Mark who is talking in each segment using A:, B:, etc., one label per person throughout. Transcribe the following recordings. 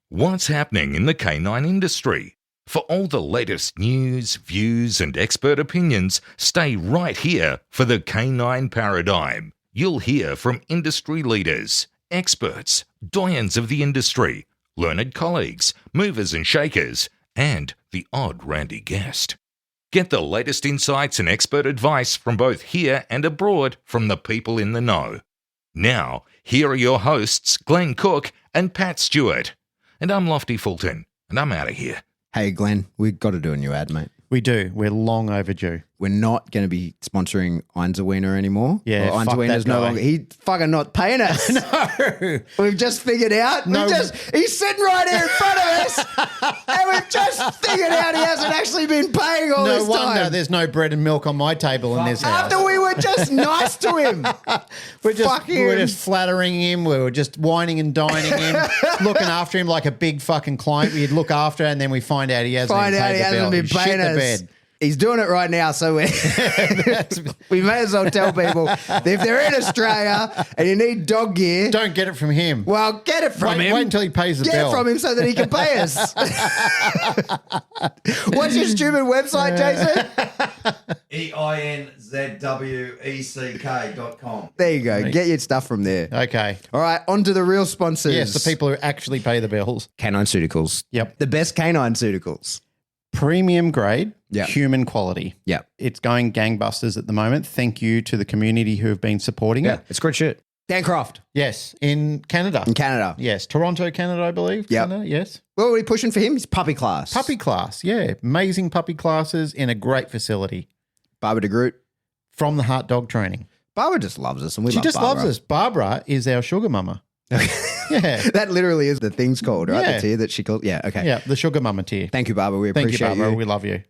A: What's happening in the canine industry? For all the latest news, views, and expert opinions, stay right here for the Canine Paradigm. You'll hear from industry leaders, experts, doyens of the industry, learned colleagues, movers and shakers, and the odd randy guest. Get the latest insights and expert advice from both here and abroad from the people in the know. Now, here are your hosts, Glenn Cook and Pat Stewart. And I'm Lofty Fulton, and I'm out of here.
B: Hey, Glenn, we've got to do a new ad, mate.
C: We do. We're long overdue.
B: We're not going to be sponsoring Einzelwiener anymore.
C: Yeah,
B: well, Einzelwiener's no longer. He's fucking not paying us.
C: No.
B: We've just figured out.
C: No.
B: He's sitting right here in front of us, and we've just figured out he hasn't actually been paying all this
C: No
B: time.
C: wonder there's no bread and milk on my table in this house.
B: After we were just nice to him.
C: We're just flattering him. We were just whining and dining him, looking after him like a big fucking client we'd look after, and then we find out he hasn't
B: been paying us.
C: Bed.
B: He's doing it right now, so we may as well tell people that if they're in Australia and you need dog gear,
C: Don't get it from him.
B: well, get it from him.
C: Wait until he pays the
B: Get
C: bill.
B: it from him so that he can pay us. What's your stupid website, Jason?
D: EINZWECK.com.
B: There you go. Get your stuff from there.
C: Okay.
B: All right, on to the real sponsors.
C: Yes, the people who actually pay the bills.
B: Canine Ceuticals.
C: Yep.
B: The best canine ceuticals.
C: Premium grade,
B: Yep.
C: human quality.
B: Yeah.
C: It's going gangbusters at the moment. Thank you to the community who have been supporting it.
B: It's good shit. Dan Croft
C: Yes, in Canada.
B: in Canada.
C: Yes, Toronto, Canada, I believe.
B: Yep.
C: Canada, yes.
B: What are we pushing for him? He's puppy class.
C: Puppy class, yeah. Amazing puppy classes in a great facility
B: Barbara de Groot.
C: from the Heart Dog Training.
B: Barbara just loves us, and we
C: She
B: love
C: just
B: Barbara.
C: loves us. Barbara is our sugar mama. Yeah.
B: That literally is the thing's called, right?
C: Yeah.
B: The tier that she called. Yeah, okay.
C: Yeah, the sugar mama tier.
B: Thank you, Barbara. We
C: Thank you,
B: appreciate
C: Barbara. We love you.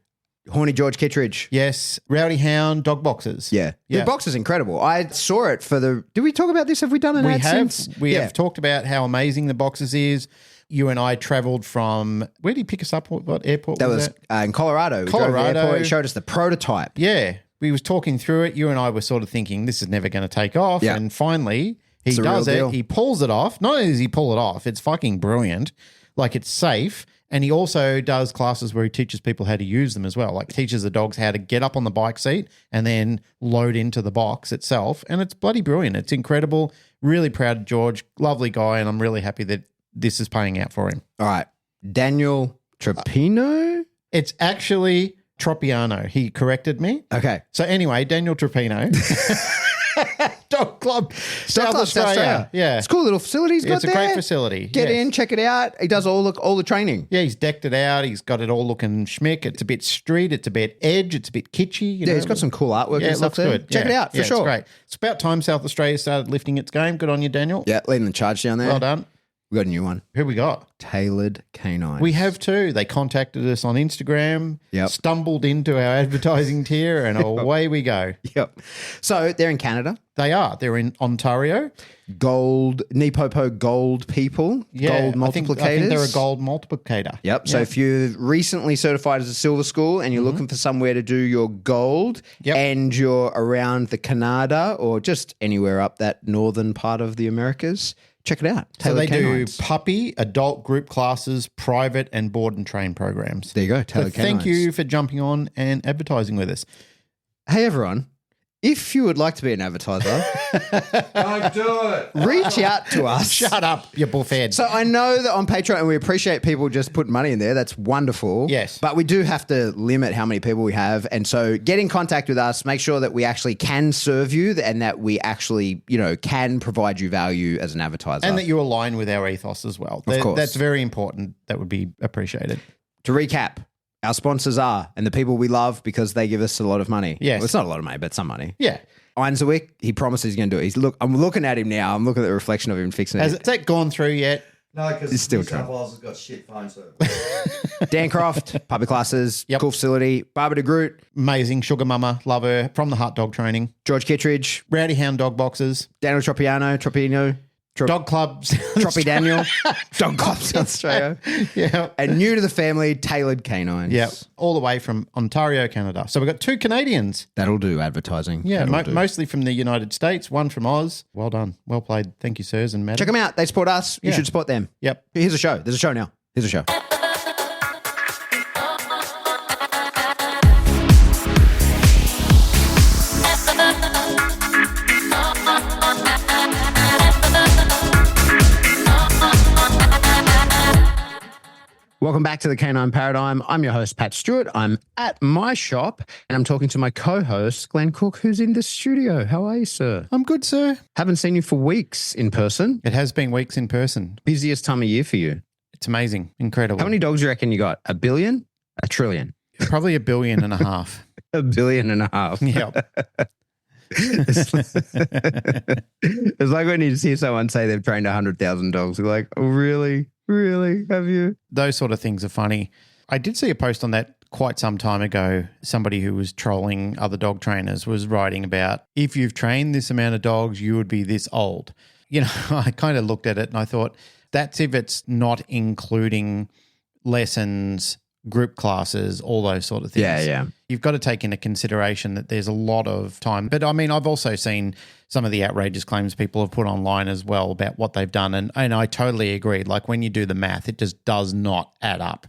B: Horny George Kittredge.
C: Yes, Rowdy Hound dog boxes.
B: Yeah.
C: Yeah.
B: The box is incredible. I saw it for the... Did we talk about this? Have we done an
C: We
B: ad
C: have.
B: since?
C: We have talked about how amazing the boxes is. You and I travelled from... Where did he pick us up? What airport
B: That
C: was
B: was
C: that?
B: in Colorado. We drove to the
C: Colorado.
B: airport. He showed us the prototype.
C: Yeah. We was talking through it. You and I were sort of thinking, this is never going to take off.
B: Yeah.
C: And finally, he
B: It's the real
C: does
B: deal.
C: it. He pulls it off. Not only does he pull it off, it's fucking brilliant. Like, it's safe. And he also does classes where he teaches people how to use them as well. Like, teaches the dogs how to get up on the bike seat and then load into the box itself. And it's bloody brilliant. It's incredible. Really proud of George. Lovely guy. And I'm really happy that this is paying out for him.
B: All right. Daniel Trapino?
C: It's actually Tropiano. He corrected me.
B: Okay.
C: So anyway, Daniel Trapino. Dog Club, South Australia. Yeah.
B: It's a cool little facility he's got
C: It's a
B: there.
C: great facility.
B: Get
C: yes.
B: in, check it out. He does all the training.
C: Yeah, he's decked it out. He's got it all looking schmick. It's a bit street. It's a bit edge. It's a bit kitschy.
B: Yeah, he's got some cool artwork
C: Yeah,
B: and
C: it
B: stuff
C: looks
B: there.
C: good.
B: Check
C: Yeah.
B: it out for
C: Yeah,
B: sure.
C: It's great. It's about time South Australia started lifting its game. Good on you, Daniel.
B: Yeah, leading the charge down there.
C: Well done.
B: We got a new one.
C: Who we got?
B: Tailored Canines.
C: We have too. They contacted us on Instagram,
B: Yep.
C: stumbled into our advertising tier, and away we go.
B: Yep. So they're in Canada.
C: They are. They're in Ontario.
B: Gold, Nipopo gold people.
C: Yeah,
B: Gold multiplicators.
C: I think they're a gold multiplicator.
B: Yep. So if you're recently certified as a silver school and you're looking for somewhere to do your gold
C: Yep.
B: and you're around the Canada or just anywhere up that northern part of the Americas, check it out.
C: So
B: Tailored
C: they
B: Canines.
C: do puppy, adult group classes, private and board and train programs.
B: There you go.
C: So
B: Tailored
C: thank
B: Canines.
C: you for jumping on and advertising with us.
B: Hey, everyone. If you would like to be an advertiser,
D: Don't do it.
B: reach out to us.
C: Shut up, you bullfed.
B: So I know that on Patreon, and we appreciate people just putting money in there. That's wonderful.
C: Yes.
B: But we do have to limit how many people we have. And so get in contact with us. Make sure that we actually can serve you and that we actually, can provide you value as an advertiser.
C: and that you align with our ethos as well.
B: Of course.
C: That's very important. That would be appreciated.
B: To recap, our sponsors are, and the people we love because they give us a lot of money.
C: Yes.
B: Well, it's not a lot of money, but some money.
C: Yeah.
B: Einzelwick, he promises he's going to do it. I'm looking at him now. I'm looking at the reflection of him fixing
C: Has
B: it.
C: that gone through yet?
D: No, because
B: It's still
D: New South
B: trying.
D: Wales has got shit phone service.
B: Dan Croft, public classes,
C: Yep.
B: cool facility. Barbara de Groot,
C: Amazing sugar mama, love her, from the Heart Dog Training.
B: George Kittredge,
C: Rowdy Hound dog boxes.
B: Daniel Tropino,
C: Dog clubs.
B: Troppy Daniel, Dog Club South Australia.
C: Yeah.
B: And new to the family, tailored canines.
C: Yeah. All the way from Ontario, Canada. So we've got 2 Canadians.
B: That'll do advertising.
C: Yeah.
B: That'll do.
C: Mostly from the United States, 1 from Oz. Well done. Well played. Thank you, sirs and madam.
B: Check them out. They support us. You
C: Yeah.
B: should support them.
C: Yep.
B: Here's a show. There's a show now. Here's a show. Welcome back to the Canine Paradigm. I'm your host, Pat Stewart. I'm at my shop and I'm talking to my co-host, Glenn Cook, who's in the studio. How are you, sir?
C: I'm good, sir.
B: Haven't seen you for weeks in person.
C: It has been weeks in person.
B: Busiest time of year for you.
C: It's amazing. Incredible.
B: How many dogs do you reckon you got? A billion? A trillion?
C: Probably 1.5 billion.
B: $1.5 billion.
C: Yep.
B: It's like when you hear someone say they've trained 100,000 dogs. You're like, oh, really? Really? Have you?
C: Those sort of things are funny. I did see a post on that quite some time ago. Somebody who was trolling other dog trainers was writing about, if you've trained this amount of dogs, you would be this old. You know, I kind of looked at it and I thought, that's if it's not including lessons, group classes, all those sort of things.
B: Yeah.
C: You've got to take into consideration that there's a lot of time. But I mean, I've also seen some of the outrageous claims people have put online as well about what they've done. And I totally agree. Like when you do the math, it just does not add up.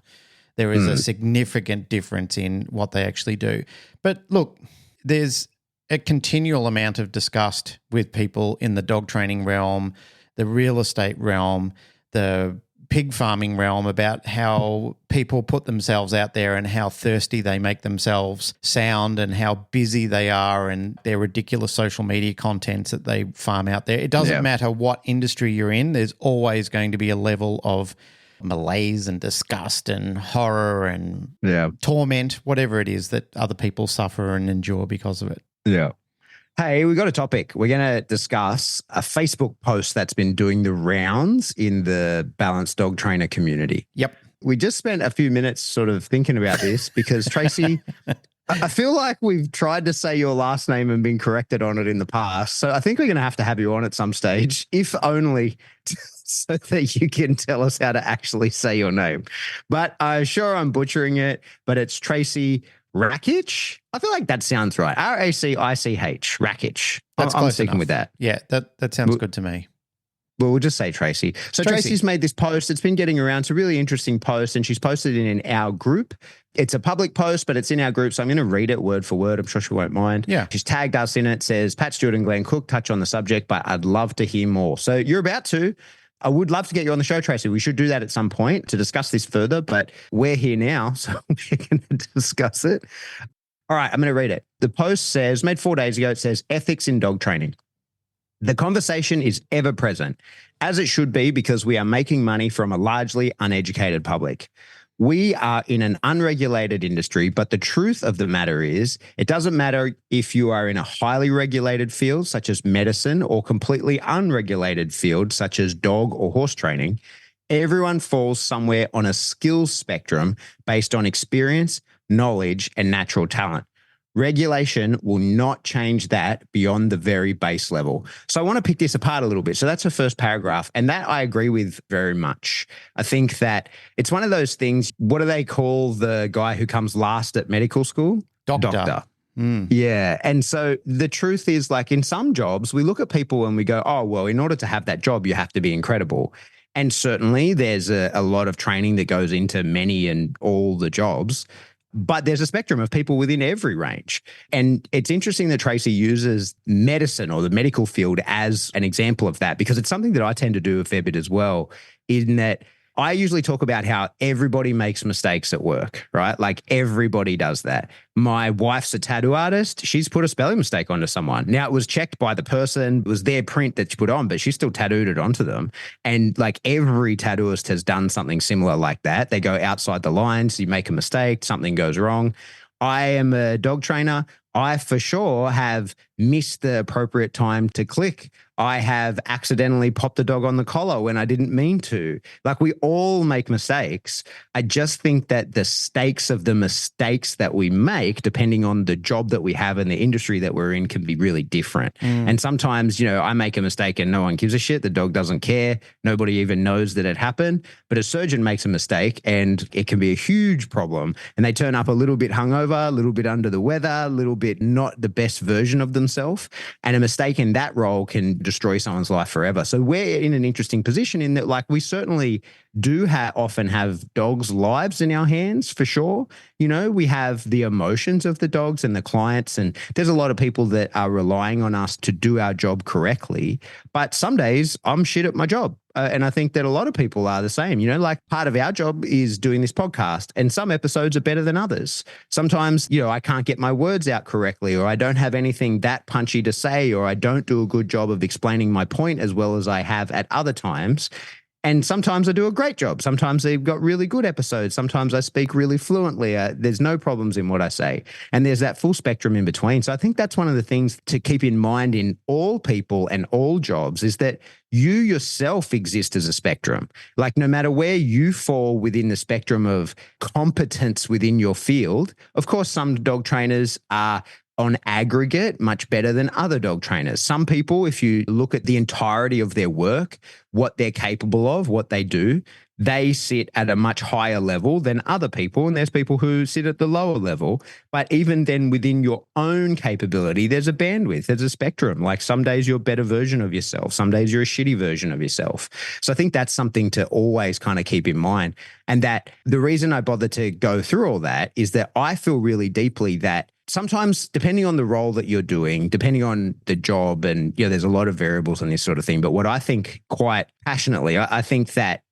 C: There is a significant difference in what they actually do. But look, there's a continual amount of disgust with people in the dog training realm, the real estate realm, the pig farming realm about how people put themselves out there and how thirsty they make themselves sound and how busy they are and their ridiculous social media contents that they farm out there. It doesn't matter what industry you're in. There's always going to be a level of malaise and disgust and horror and torment, whatever it is that other people suffer and endure because of it.
B: Yeah. Hey, we got a topic. We're going to discuss a Facebook post that's been doing the rounds in the balanced dog trainer community.
C: Yep.
B: We just spent a few minutes sort of thinking about this because, Tracy, I feel like we've tried to say your last name and been corrected on it in the past. So I think we're going to have you on at some stage, if only so that you can tell us how to actually say your name. But I'm sure I'm butchering it, but it's Tracy Racich? I feel like that sounds right. Racich. Racich. I'm sticking
C: enough
B: with that.
C: Yeah, that sounds good to me.
B: Well, we'll just say Tracy. So Tracy's made this post. It's been getting around. It's a really interesting post, and she's posted it in our group. It's a public post, but it's in our group, so I'm going to read it word for word. I'm sure she won't mind.
C: Yeah.
B: She's tagged us in it, says, Pat Stewart and Glenn Cook touch on the subject, but I'd love to hear more. So you're about to. I would love to get you on the show, Tracy. We should do that at some point to discuss this further, but we're here now, so we're going to discuss it. All right, I'm going to read it. The post says, made 4 days ago, it says, ethics in dog training. The conversation is ever present, as it should be, because we are making money from a largely uneducated public. We are in an unregulated industry, but the truth of the matter is it doesn't matter if you are in a highly regulated field, such as medicine, or completely unregulated field, such as dog or horse training. Everyone falls somewhere on a skills spectrum based on experience, knowledge, and natural talent. Regulation will not change that beyond the very base level. So I want to pick this apart a little bit. So that's the first paragraph. And that I agree with very much. I think that it's one of those things. What do they call the guy who comes last at medical school? Doctor. Yeah. And so the truth is, like, in some jobs, we look at people and we go, oh, well, in order to have that job, you have to be incredible. And certainly there's a lot of training that goes into many and all the jobs. But there's a spectrum of people within every range. And it's interesting that Tracy uses medicine or the medical field as an example of that, because it's something that I tend to do a fair bit as well, in that I usually talk about how everybody makes mistakes at work, right? Like everybody does that. My wife's a tattoo artist. She's put a spelling mistake onto someone. Now, it was checked by the person. It was their print that she put on, but she still tattooed it onto them. And like every tattooist has done something similar like that. They go outside the lines. You make a mistake. Something goes wrong. I am a dog trainer. I for sure have missed the appropriate time to click. I have accidentally popped the dog on the collar when I didn't mean to. Like, we all make mistakes. I just think that the stakes of the mistakes that we make, depending on the job that we have and the industry that we're in, can be really different. And sometimes, I make a mistake and no one gives a shit. The dog doesn't care. Nobody even knows that it happened. But a surgeon makes a mistake and it can be a huge problem. And they turn up a little bit hungover, a little bit under the weather, a little bit not the best version of themselves. And a mistake in that role can destroy someone's life forever. So we're in an interesting position in that, like, we certainly do often have dogs' lives in our hands, for sure. We have the emotions of the dogs and the clients, and there's a lot of people that are relying on us to do our job correctly. But some days I'm shit at my job. And I think that a lot of people are the same. Like, part of our job is doing this podcast, and some episodes are better than others. Sometimes, I can't get my words out correctly, or I don't have anything that punchy to say, or I don't do a good job of explaining my point as well as I have at other times. And sometimes I do a great job. Sometimes they've got really good episodes. Sometimes I speak really fluently. There's no problems in what I say. And there's that full spectrum in between. So I think that's one of the things to keep in mind in all people and all jobs, is that you yourself exist as a spectrum. Like, no matter where you fall within the spectrum of competence within your field, of course, some dog trainers are on aggregate much better than other dog trainers. Some people, if you look at the entirety of their work, what they're capable of, what they do, they sit at a much higher level than other people. And there's people who sit at the lower level. But even then, within your own capability, there's a bandwidth, there's a spectrum. Like, some days you're a better version of yourself. Some days you're a shitty version of yourself. So I think that's something to always kind of keep in mind. And that the reason I bother to go through all that is that I feel really deeply that sometimes, depending on the role that you're doing, depending on the job, and there's a lot of variables in this sort of thing. But what I think quite passionately, I think that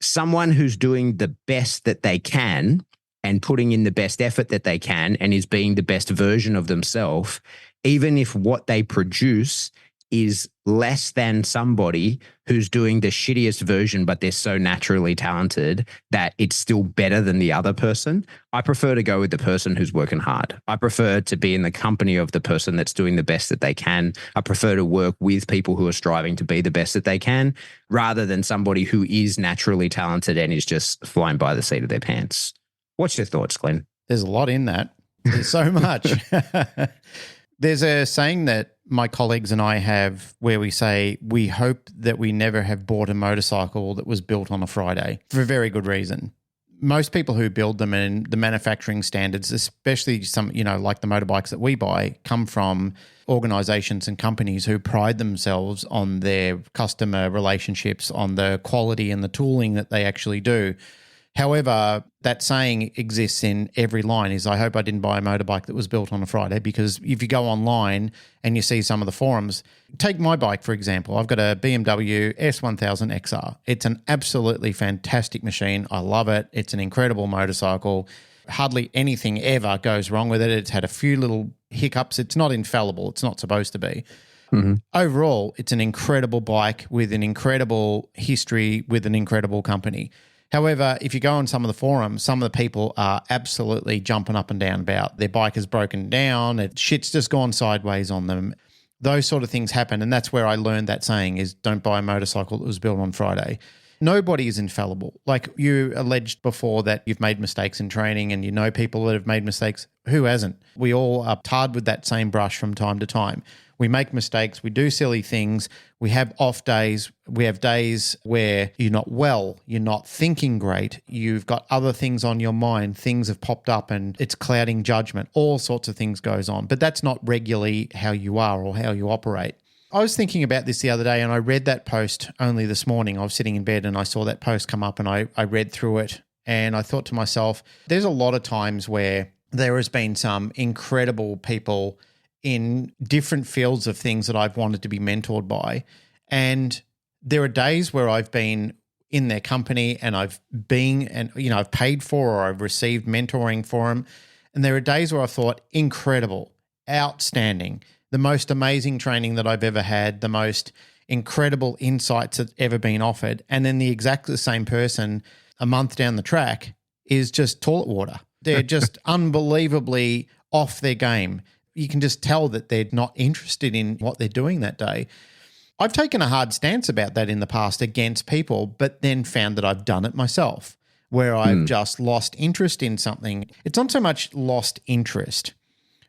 B: someone who's doing the best that they can and putting in the best effort that they can and is being the best version of themselves, even if what they produce is less than somebody who's doing the shittiest version, but they're so naturally talented that it's still better than the other person. I prefer to go with the person who's working hard. I prefer to be in the company of the person that's doing the best that they can. I prefer to work with people who are striving to be the best that they can, rather than somebody who is naturally talented and is just flying by the seat of their pants. What's your thoughts, Glenn?
C: There's a lot in that. There's so much. There's a saying that my colleagues and I have where we say, we hope that we never have bought a motorcycle that was built on a Friday, for a very good reason. Most people who build them, and the manufacturing standards, especially some, like the motorbikes that we buy, come from organizations and companies who pride themselves on their customer relationships, on the quality and the tooling that they actually do. However, that saying exists in every line, is I hope I didn't buy a motorbike that was built on a Friday, because if you go online and you see some of the forums, take my bike, for example. I've got a BMW S1000 XR. It's an absolutely fantastic machine. I love it. It's an incredible motorcycle. Hardly anything ever goes wrong with it. It's had a few little hiccups. It's not infallible. It's not supposed to be. Mm-hmm. Overall, it's an incredible bike with an incredible history with an incredible company. However, if you go on some of the forums, some of the people are absolutely jumping up and down about their bike has broken down, shit's just gone sideways on them. Those sort of things happen, and that's where I learned that saying is, don't buy a motorcycle that was built on Friday. Nobody is infallible. Like you alleged before that you've made mistakes in training and you know people that have made mistakes. Who hasn't? We all are tarred with that same brush from time to time. We make mistakes. We do silly things. We have off days. We have days where you're not well. You're not thinking great. You've got other things on your mind. Things have popped up and it's clouding judgment. All sorts of things goes on. But that's not regularly how you are or how you operate. I was thinking about this the other day and I read that post only this morning. I was sitting in bed and I saw that post come up and I read through it and I thought to myself, there's a lot of times where there has been some incredible people in different fields of things that I've wanted to be mentored by. And there are days where I've been in their company and I've paid for or I've received mentoring for them. And there are days where I thought, incredible, outstanding, the most amazing training that I've ever had, the most incredible insights that's ever been offered. And then the exact same person a month down the track is just toilet water. They're just unbelievably off their game. You can just tell that they're not interested in what they're doing that day. I've taken a hard stance about that in the past against people, but then found that I've done it myself, where I've just lost interest in something. It's not so much lost interest.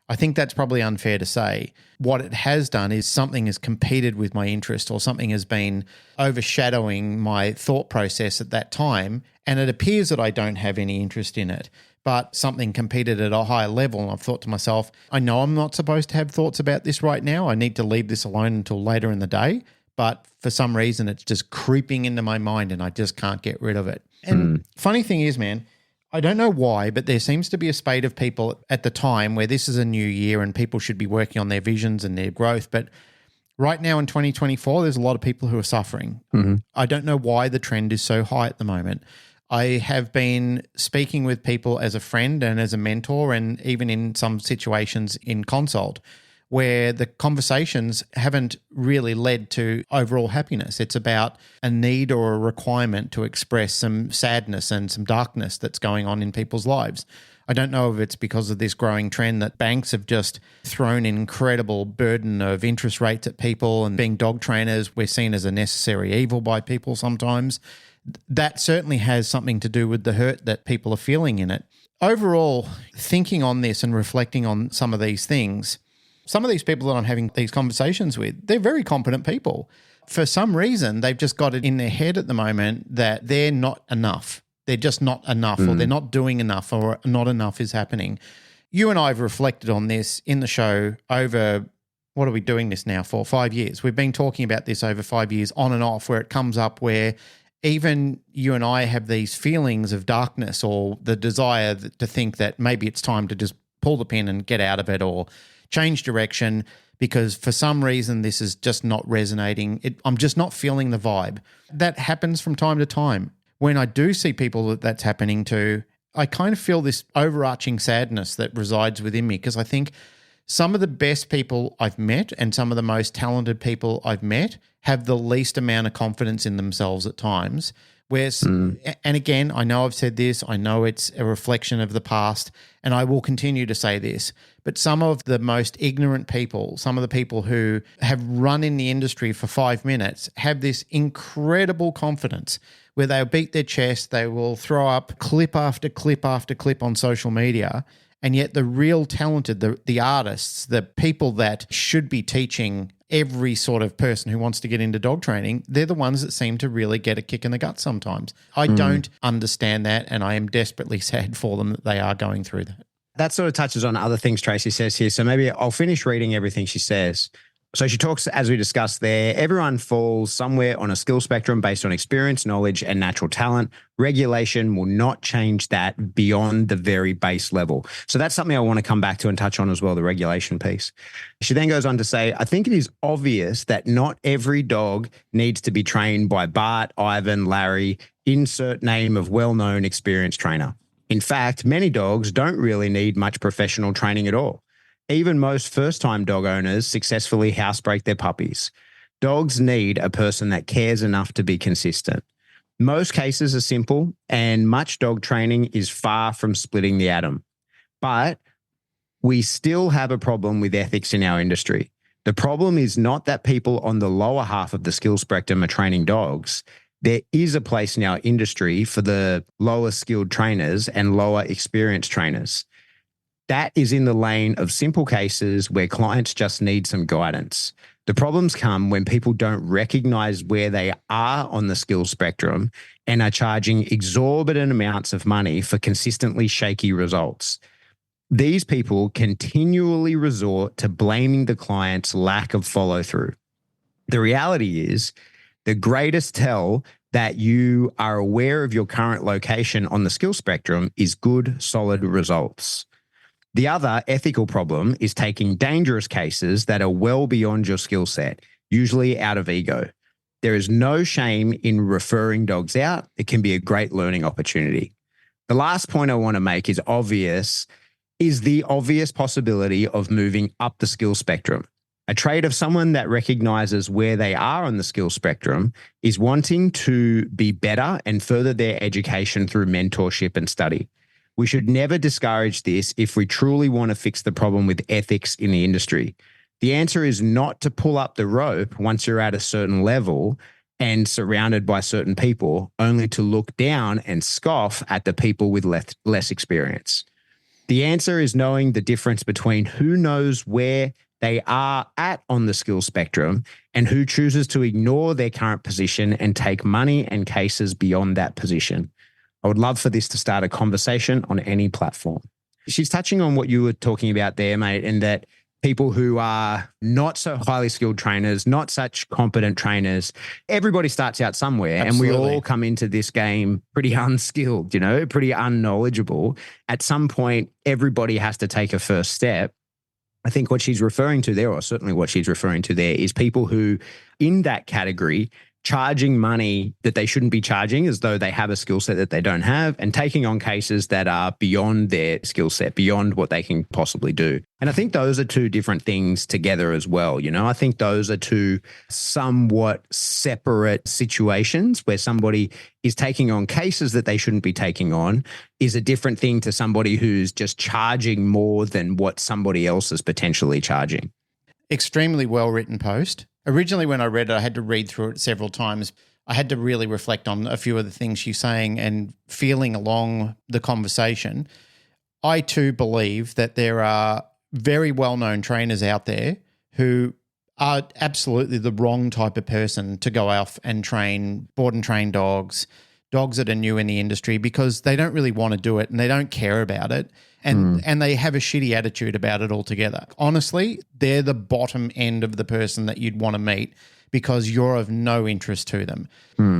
C: I think that's probably unfair to say. What it has done is something has competed with my interest, or something has been overshadowing my thought process at that time, and it appears that I don't have any interest in it, but something competed at a higher level, and I've thought to myself, I know I'm not supposed to have thoughts about this right now. I need to leave this alone until later in the day, but for some reason it's just creeping into my mind and I just can't get rid of it. And funny thing is, man, I don't know why, but there seems to be a spate of people at the time where this is a new year and people should be working on their visions and their growth. But right now in 2024, there's a lot of people who are suffering. I don't know why the trend is so high at the moment. I have been speaking with people as a friend and as a mentor, and even in some situations in consult, where the conversations haven't really led to overall happiness. It's about a need or a requirement to express some sadness and some darkness that's going on in people's lives. I don't know if it's because of this growing trend that banks have just thrown an incredible burden of interest rates at people, and being dog trainers, we're seen as a necessary evil by people sometimes. That certainly has something to do with the hurt that people are feeling in it. Overall, thinking on this and reflecting on some of these things, some of these people that I'm having these conversations with, they're very competent people. For some reason, they've just got it in their head at the moment that they're not enough. They're just not enough, or they're not doing enough, or not enough is happening. You and I have reflected on this in the show over, what are we doing this now for? 5 years. We've been talking about this over 5 years on and off, where it comes up where even you and I have these feelings of darkness, or the desire to think that maybe it's time to just pull the pin and get out of it, or change direction, because for some reason this is just not resonating. I'm just not feeling the vibe. That happens from time to time. When I do see people that's happening to, I kind of feel this overarching sadness that resides within me, because I think some of the best people I've met and some of the most talented people I've met have the least amount of confidence in themselves at times. And again, I know I've said this, I know it's a reflection of the past, and I will continue to say this, but some of the most ignorant people, some of the people who have run in the industry for 5 minutes, have this incredible confidence where they'll beat their chest, they will throw up clip after clip after clip on social media, and yet the real talented, the artists, the people that should be teaching every sort of person who wants to get into dog training, they're the ones that seem to really get a kick in the gut sometimes. I don't understand that, and I am desperately sad for them that they are going through that.
B: That sort of touches on other things Tracy says here. So maybe I'll finish reading everything she says. So she talks, as we discussed there, everyone falls somewhere on a skill spectrum based on experience, knowledge, and natural talent. Regulation will not change that beyond the very base level. So that's something I want to come back to and touch on as well, the regulation piece. She then goes on to say, I think it is obvious that not every dog needs to be trained by Bart, Ivan, Larry, insert name of well-known experienced trainer. In fact, many dogs don't really need much professional training at all. Even most first-time dog owners successfully housebreak their puppies. Dogs need a person that cares enough to be consistent. Most cases are simple, and much dog training is far from splitting the atom. But we still have a problem with ethics in our industry. The problem is not that people on the lower half of the skill spectrum are training dogs. There is a place in our industry for the lower skilled trainers and lower experienced trainers. That is in the lane of simple cases where clients just need some guidance. The problems come when people don't recognize where they are on the skill spectrum and are charging exorbitant amounts of money for consistently shaky results. These people continually resort to blaming the client's lack of follow-through. The reality is, the greatest tell that you are aware of your current location on the skill spectrum is good, solid results. The other ethical problem is taking dangerous cases that are well beyond your skill set, usually out of ego. There is no shame in referring dogs out. It can be a great learning opportunity. The last point I want to make is the obvious possibility of moving up the skill spectrum. A trait of someone that recognizes where they are on the skill spectrum is wanting to be better and further their education through mentorship and study. We should never discourage this if we truly want to fix the problem with ethics in the industry. The answer is not to pull up the rope once you're at a certain level and surrounded by certain people, only to look down and scoff at the people with less experience. The answer is knowing the difference between who knows where they are at on the skill spectrum and who chooses to ignore their current position and take money and cases beyond that position. I would love for this to start a conversation on any platform. She's touching on what you were talking about there, mate, and that people who are not so highly skilled trainers, not such competent trainers, everybody starts out somewhere.
C: Absolutely.
B: And we all come into this game pretty unskilled, pretty unknowledgeable. At some point, everybody has to take a first step. I think what she's referring to there, or certainly what she's referring to there, is people who in that category charging money that they shouldn't be charging as though they have a skill set that they don't have, and taking on cases that are beyond their skill set, beyond what they can possibly do. And I think those are two different things together as well. I think those are two somewhat separate situations where somebody is taking on cases that they shouldn't be taking on is a different thing to somebody who's just charging more than what somebody else is potentially charging.
C: Extremely well-written post. Originally, when I read it, I had to read through it several times. I had to really reflect on a few of the things she's saying and feeling along the conversation. I too believe that there are very well-known trainers out there who are absolutely the wrong type of person to go off and board and train dogs that are new in the industry, because they don't really want to do it and they don't care about it. And they have a shitty attitude about it altogether. Honestly, they're the bottom end of the person that you'd want to meet because you're of no interest to them.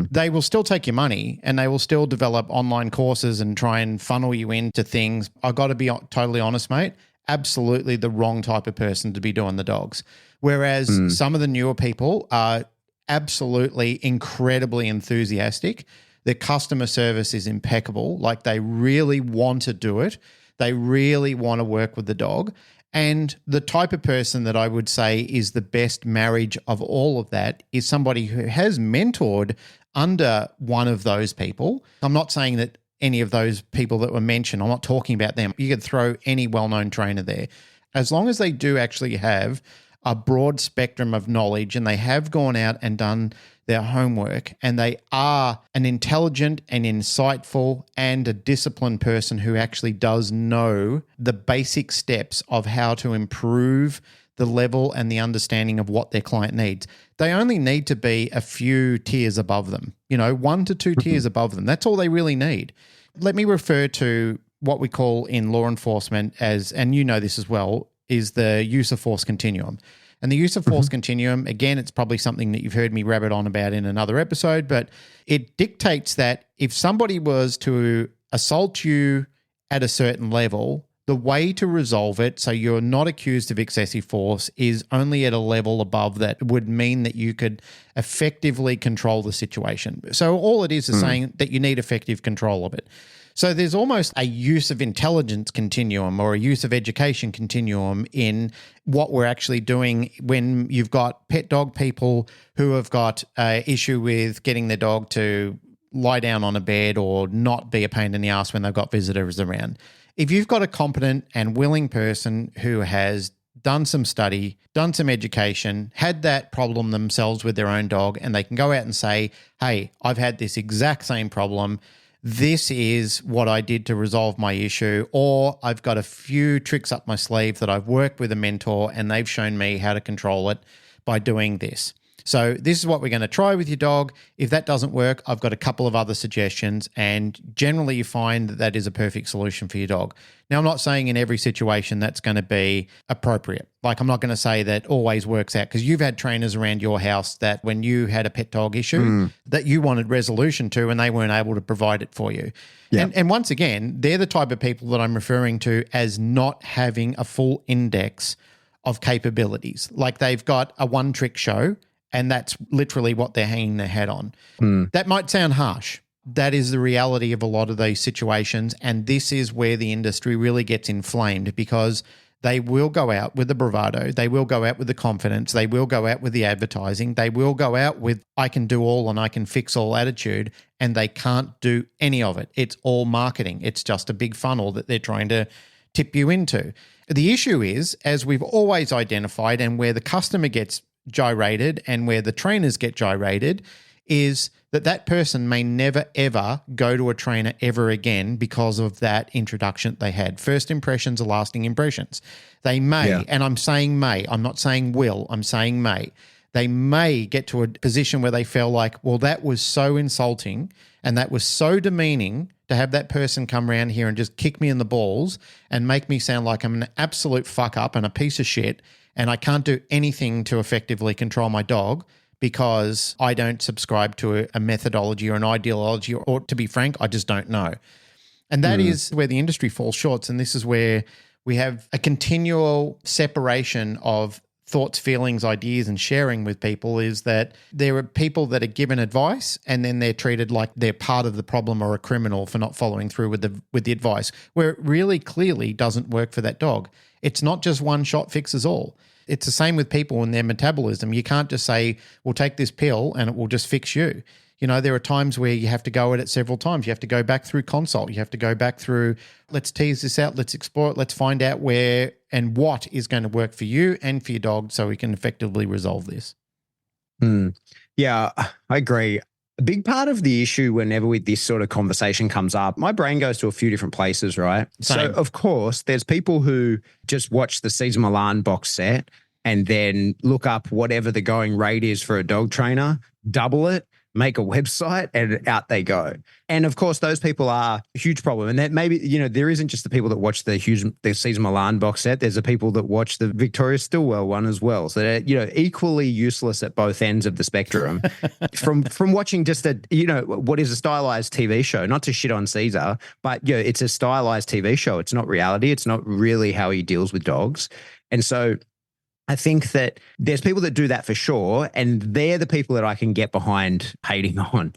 C: They will still take your money and they will still develop online courses and try and funnel you into things. I've got to be totally honest, mate, absolutely the wrong type of person to be doing the dogs. Whereas some of the newer people are absolutely incredibly enthusiastic. Their customer service is impeccable. Like, they really want to do it. They really want to work with the dog. And the type of person that I would say is the best marriage of all of that is somebody who has mentored under one of those people. I'm not saying that any of those people that were mentioned, I'm not talking about them. You could throw any well-known trainer there. As long as they do actually have a broad spectrum of knowledge and they have gone out and done their homework and they are an intelligent and insightful and a disciplined person who actually does know the basic steps of how to improve the level and the understanding of what their client needs. They only need to be a few tiers above them, 1 to 2 tiers above them. That's all they really need. Let me refer to what we call in law enforcement as, and you know this as well, is the use of force continuum. And the use of force continuum, again, it's probably something that you've heard me rabbit on about in another episode, but it dictates that if somebody was to assault you at a certain level, the way to resolve it so you're not accused of excessive force is only at a level above that would mean that you could effectively control the situation. So all it is saying that you need effective control of it. So there's almost a use of intelligence continuum or a use of education continuum in what we're actually doing when you've got pet dog people who have got an issue with getting their dog to lie down on a bed or not be a pain in the ass when they've got visitors around. If you've got a competent and willing person who has done some study, done some education, had that problem themselves with their own dog, and they can go out and say, hey, I've had this exact same problem. This is what I did to resolve my issue, or I've got a few tricks up my sleeve that I've worked with a mentor and they've shown me how to control it by doing this. So this is what we're going to try with your dog. If that doesn't work, I've got a couple of other suggestions, and generally you find that that is a perfect solution for your dog. Now, I'm not saying in every situation that's going to be appropriate. Like, I'm not going to say that always works out, because you've had trainers around your house that when you had a pet dog issue that you wanted resolution to and they weren't able to provide it for you. Yeah. And once again, they're the type of people that I'm referring to as not having a full index of capabilities. Like, they've got a one-trick show, and that's literally what they're hanging their hat on. That might sound harsh. That is the reality of a lot of these situations, and this is where the industry really gets inflamed, because They will go out with the bravado. They will go out with the confidence. They will go out with the advertising. They will go out with, I can do all and I can fix all attitude, and they can't do any of it. It's all marketing. It's just a big funnel that they're trying to tip you into. The issue is, as we've always identified, and where the customer gets gyrated and where the trainers get gyrated, is that person may never, ever go to a trainer ever again because of that introduction they had. First impressions are lasting impressions. They may, and I'm saying may, I'm not saying will, I'm saying may. They may get to a position where they feel like, well, that was so insulting and that was so demeaning to have that person come around here and just kick me in the balls and make me sound like I'm an absolute fuck up and a piece of shit, and I can't do anything to effectively control my dog because I don't subscribe to a methodology or an ideology, or to be frank, I just don't know. And that is where the industry falls short. And this is where we have a continual separation of thoughts, feelings, ideas, and sharing with people, is that there are people that are given advice and then they're treated like they're part of the problem or a criminal for not following through with the advice, where it really clearly doesn't work for that dog. It's not just one shot fixes all. It's the same with people and their metabolism. You can't just say, well, take this pill and it will just fix you. You know, there are times where you have to go at it several times. You have to go back through consult. You have to go back through, let's tease this out, let's explore it, let's find out where and what is going to work for you and for your dog so we can effectively resolve this.
B: Yeah, I agree. A big part of the issue whenever this sort of conversation comes up, my brain goes to a few different places, right?
C: Same.
B: So, of course, there's people who just watch the Cesar Millan box set and then look up whatever the going rate is for a dog trainer, double it, make a website, and out they go. And of course, those people are a huge problem. And that maybe, you know, there isn't just the people that watch the Cesar Millan box set. There's the people that watch the Victoria Stilwell one as well. So they're, you know, equally useless at both ends of the spectrum. from watching just what is a stylized TV show, not to shit on Cesar, but it's a stylized TV show. It's not reality. It's not really how he deals with dogs. And so I think that there's people that do that for sure, and they're the people that I can get behind hating on.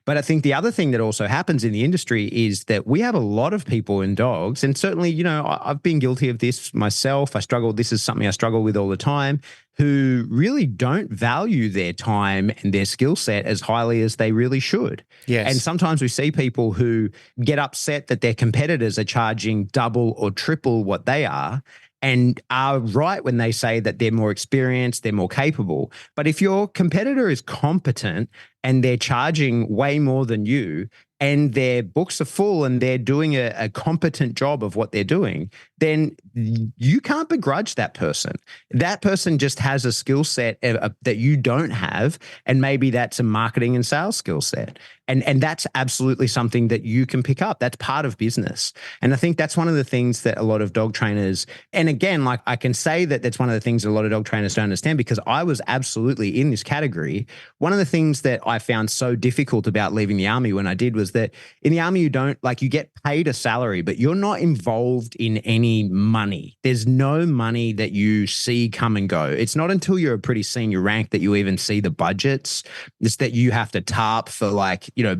B: But I think the other thing that also happens in the industry is that we have a lot of people in dogs, and certainly, you know, I've been guilty of this myself. This is something I struggle with all the time, who really don't value their time and their skill set as highly as they really should.
C: Yes.
B: And sometimes we see people who get upset that their competitors are charging double or triple what they are, and are right when they say that they're more experienced, they're more capable. But if your competitor is competent and they're charging way more than you, and their books are full and they're doing a competent job of what they're doing, then you can't begrudge that person. That person just has a skill set that you don't have, and maybe that's a marketing and sales skill set. And that's absolutely something that you can pick up. That's part of business. And I think that's one of the things that a lot of dog trainers, and again, like I can say that that's one of the things that a lot of dog trainers don't understand, because I was absolutely in this category. One of the things that I found so difficult about leaving the army when I did was that in the army, you get paid a salary, but you're not involved in any money. There's no money that you see come and go. It's not until you're a pretty senior rank that you even see the budgets. It's that you have to tarp for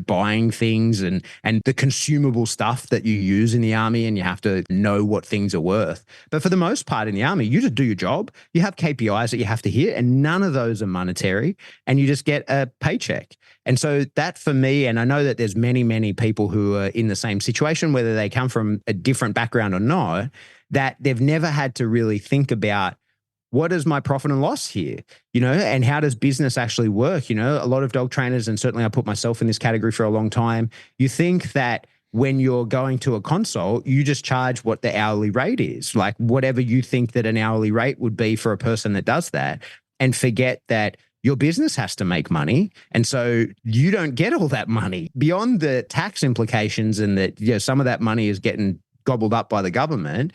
B: buying things and the consumable stuff that you use in the army, and you have to know what things are worth. But for the most part in the army, you just do your job. You have KPIs that you have to hit, and none of those are monetary, and you just get a paycheck. And so that for me, and I know that there's many, many people who are in the same situation, whether they come from a different background or not, that they've never had to really think about, what is my profit and loss here? And how does business actually work? A lot of dog trainers, and certainly I put myself in this category for a long time, you think that when you're going to a consult, you just charge what the hourly rate is, like whatever you think that an hourly rate would be for a person that does that, and forget that your business has to make money. And so you don't get all that money beyond the tax implications, and that some of that money is getting gobbled up by the government.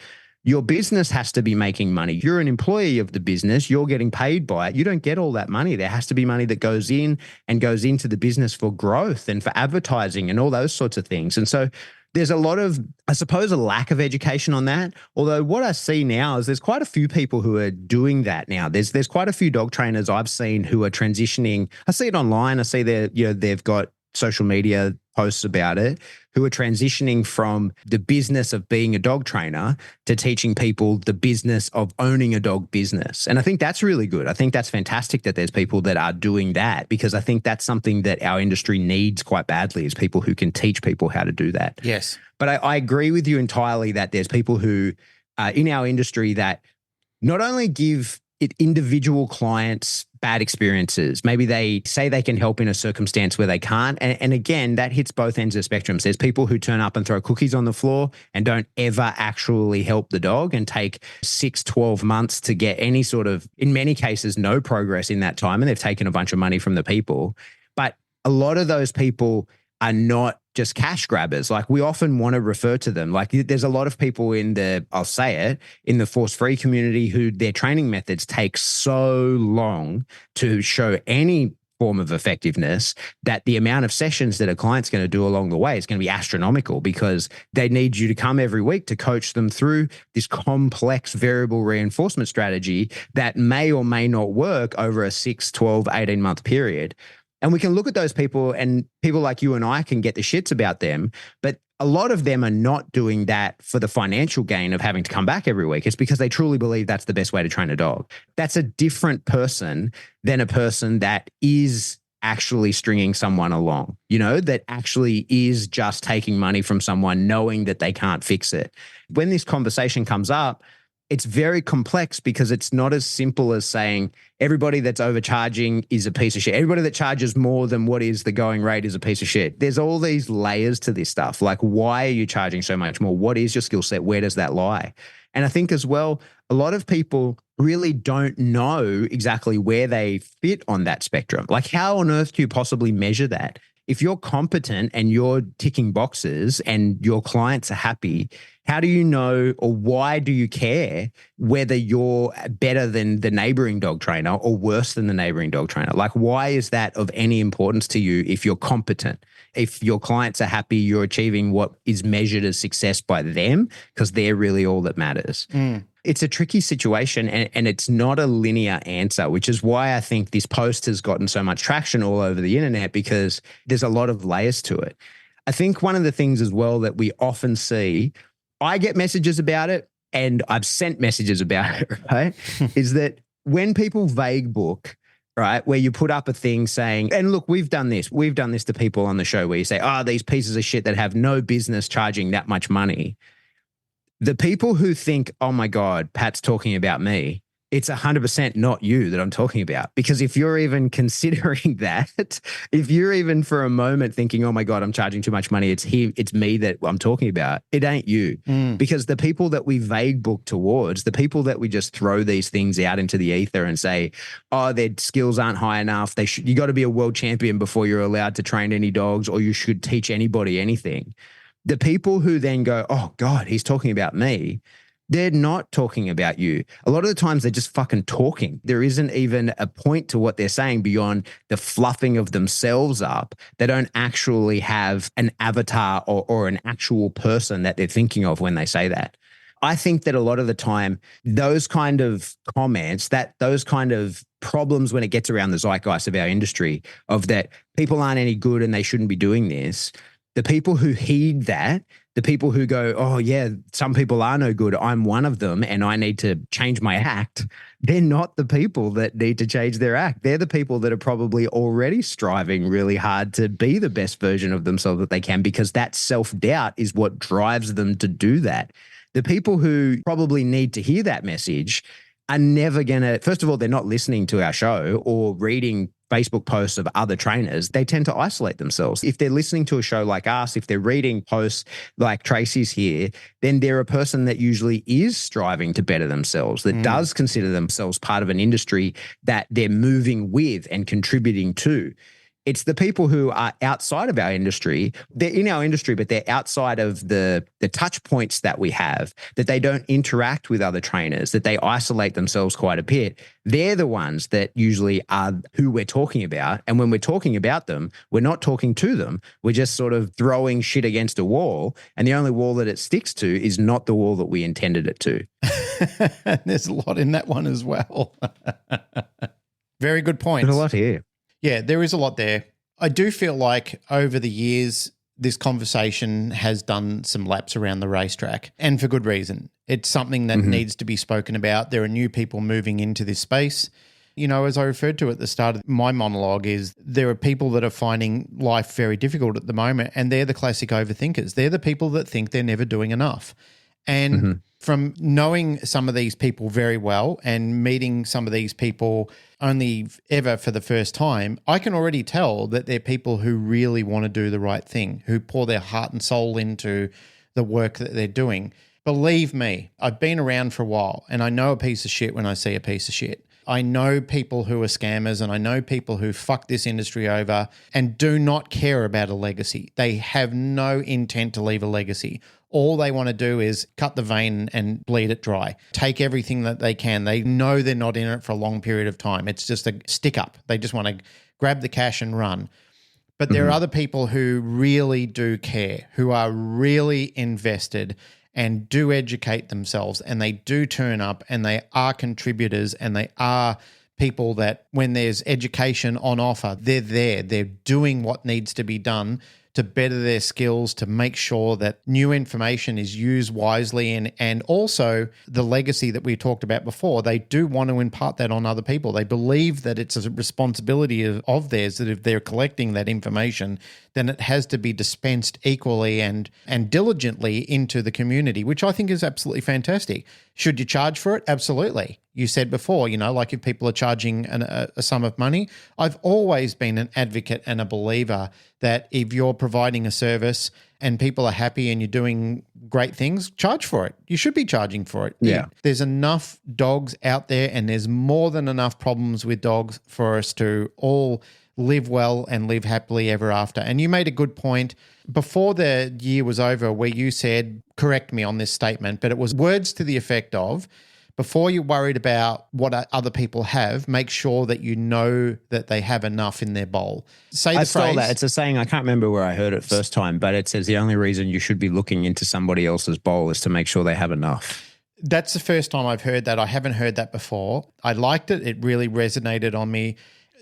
B: Your business has to be making money. You're an employee of the business. You're getting paid by it. You don't get all that money. There has to be money that goes in and goes into the business for growth and for advertising and all those sorts of things. And so there's a lot of, I suppose, a lack of education on that. Although what I see now is there's quite a few people who are doing that now. There's quite a few dog trainers I've seen who are transitioning. I see it online. I see they've got social media posts about it who are transitioning from the business of being a dog trainer to teaching people the business of owning a dog business. And I think that's really good. I think that's fantastic that there's people that are doing that, because I think that's something that our industry needs quite badly, is people who can teach people how to do that.
C: Yes.
B: But I agree with you entirely that there's people who in our industry that not only give individual clients bad experiences. Maybe they say they can help in a circumstance where they can't. And again, that hits both ends of the spectrum. There's people who turn up and throw cookies on the floor and don't ever actually help the dog and take 6-12 months to get any sort of, in many cases, no progress in that time. And they've taken a bunch of money from the people. But a lot of those people are not just cash grabbers. Like, we often want to refer to them. Like, there's a lot of people I'll say it, in the force-free community who their training methods take so long to show any form of effectiveness that the amount of sessions that a client's going to do along the way is going to be astronomical, because they need you to come every week to coach them through this complex variable reinforcement strategy that may or may not work over a 6, 12, 18-month period. And we can look at those people, and people like you and I can get the shits about them, but a lot of them are not doing that for the financial gain of having to come back every week. It's because they truly believe that's the best way to train a dog. That's a different person than a person that is actually stringing someone along, that actually is just taking money from someone knowing that they can't fix it. When this conversation comes up, it's very complex, because it's not as simple as saying everybody that's overcharging is a piece of shit. Everybody that charges more than what is the going rate is a piece of shit. There's all these layers to this stuff. Like, why are you charging so much more? What is your skill set? Where does that lie? And I think as well, a lot of people really don't know exactly where they fit on that spectrum. Like, how on earth do you possibly measure that? If you're competent and you're ticking boxes and your clients are happy, how do you know, or why do you care whether you're better than the neighboring dog trainer or worse than the neighboring dog trainer? Like, why is that of any importance to you if you're competent? If your clients are happy, you're achieving what is measured as success by them, because they're really all that matters. It's a tricky situation, and it's not a linear answer, which is why I think this post has gotten so much traction all over the internet, because there's a lot of layers to it. I think one of the things as well that we often see, I get messages about it and I've sent messages about it, right? is that when people vague book, right, where you put up a thing saying, and look, we've done this to people on the show where you say, these pieces of shit that have no business charging that much money. The people who think, oh my God, Pat's talking about me, it's 100% not you that I'm talking about. Because if you're even considering that, if you're even for a moment thinking, oh my God, I'm charging too much money, it's me that I'm talking about, it ain't you. Because the people that we vague book towards, the people that we just throw these things out into the ether and say, oh, their skills aren't high enough, you got to be a world champion before you're allowed to train any dogs, or you should teach anybody anything. The people who then go, oh God, he's talking about me, they're not talking about you. A lot of the times they're just fucking talking. There isn't even a point to what they're saying beyond the fluffing of themselves up. They don't actually have an avatar or an actual person that they're thinking of when they say that. I think that a lot of the time, those kind of comments, those kind of problems when it gets around the zeitgeist of our industry, of that people aren't any good and they shouldn't be doing this, the people who heed that, the people who go, oh yeah, some people are no good, I'm one of them and I need to change my act, they're not the people that need to change their act. They're the people that are probably already striving really hard to be the best version of themselves that they can, because that self-doubt is what drives them to do that. The people who probably need to hear that message are never going to, first of all, they're not listening to our show or reading Facebook posts of other trainers. They tend to isolate themselves. If they're listening to a show like us, if they're reading posts like Tracy's here, then they're a person that usually is striving to better themselves, that does consider themselves part of an industry that they're moving with and contributing to. It's the people who are outside of our industry. They're in our industry, but they're outside of the touch points that we have, that they don't interact with other trainers, that they isolate themselves quite a bit. They're the ones that usually are who we're talking about. And when we're talking about them, we're not talking to them. We're just sort of throwing shit against a wall. And the only wall that it sticks to is not the wall that we intended it to.
C: There's a lot in that one as well. Very good points.
B: There's a lot here.
C: Yeah, there is a lot there. I do feel like over the years, this conversation has done some laps around the racetrack, and for good reason. It's something that needs to be spoken about. There are new people moving into this space. You know, as I referred to at the start of my monologue, is there are people that are finding life very difficult at the moment, and they're the classic overthinkers. They're the people that think they're never doing enough. And from knowing some of these people very well and meeting some of these people only ever for the first time, I can already tell that they're people who really want to do the right thing, who pour their heart and soul into the work that they're doing. Believe me, I've been around for a while, and I know a piece of shit when I see a piece of shit. I know people who are scammers, and I know people who fuck this industry over and do not care about a legacy. They have no intent to leave a legacy. All they want to do is cut the vein and bleed it dry. Take everything that they can. They know they're not in it for a long period of time. It's just a stick up. They just want to grab the cash and run. But there are other people who really do care, who are really invested and do educate themselves, and they do turn up, and they are contributors, and they are people that when there's education on offer, they're there. They're doing what needs to be done to better their skills, to make sure that new information is used wisely, and also the legacy that we talked about before. They do want to impart that on other people. They believe that it's a responsibility of theirs, that if they're collecting that information, then it has to be dispensed equally and diligently into the community, which I think is absolutely fantastic. Should you charge for it? Absolutely. You said before, you know, like if people are charging a sum of money, I've always been an advocate and a believer that if you're providing a service and people are happy and you're doing great things, charge for it. You should be charging for it.
B: Yeah.
C: There's enough dogs out there, and there's more than enough problems with dogs for us to all live well and live happily ever after. And you made a good point before the year was over where you said, correct me on this statement, but it was words to the effect of, before you're worried about what other people have, make sure that you know that they have enough in their bowl. Say the
B: I
C: phrase.
B: stole that. It's a saying. I can't remember where I heard it first time, but it says the only reason you should be looking into somebody else's bowl is to make sure they have enough.
C: That's the first time I've heard that. I haven't heard that before. I liked it. It really resonated on me.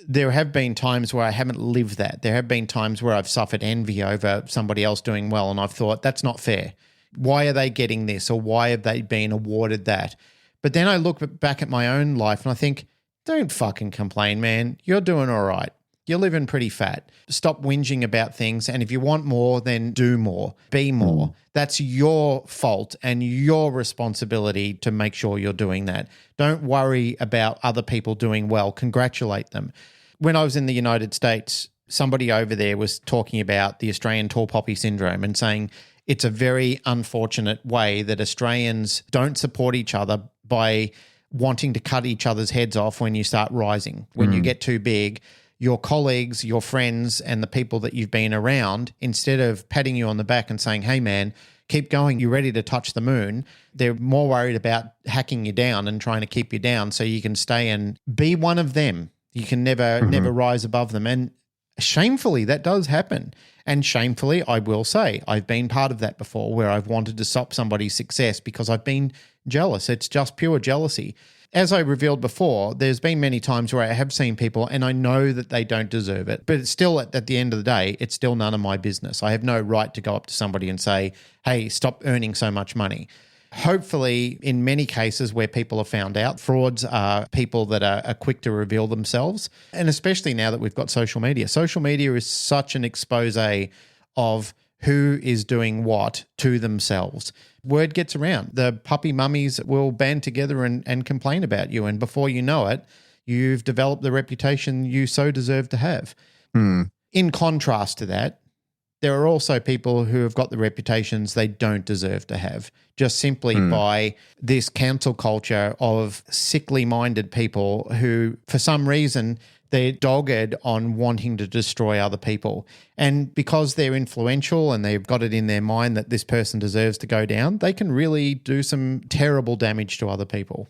C: There have been times where I haven't lived that. There have been times where I've suffered envy over somebody else doing well, and I've thought, that's not fair. Why are they getting this, or why have they been awarded that? But then I look back at my own life and I think, don't fucking complain, man. You're doing all right. You're living pretty fat. Stop whinging about things. And if you want more, then do more. Be more. That's your fault and your responsibility to make sure you're doing that. Don't worry about other people doing well. Congratulate them. When I was in the United States, somebody over there was talking about the Australian tall poppy syndrome and saying it's a very unfortunate way that Australians don't support each other by wanting to cut each other's heads off when you start rising. When you get too big, your colleagues, your friends, and the people that you've been around, instead of patting you on the back and saying, hey, man, keep going, you're ready to touch the moon, they're more worried about hacking you down and trying to keep you down so you can stay and be one of them. You can never rise above them. And shamefully, that does happen. And shamefully, I will say, I've been part of that before, where I've wanted to stop somebody's success because I've been jealous. It's just pure jealousy. As I revealed before, there's been many times where I have seen people and I know that they don't deserve it, but it's still at the end of the day, it's still none of my business. I have no right to go up to somebody and say, hey, stop earning so much money. Hopefully, in many cases where people are found out, frauds are people that are quick to reveal themselves. And especially now that we've got social media. Social media is such an expose of who is doing what to themselves. Word gets around. The puppy mummies will band together and complain about you. And before you know it, you've developed the reputation you so deserve to have. In contrast to that, there are also people who have got the reputations they don't deserve to have, just simply by this cancel culture of sickly-minded people who, for some reason, they're dogged on wanting to destroy other people. And because they're influential and they've got it in their mind that this person deserves to go down, they can really do some terrible damage to other people.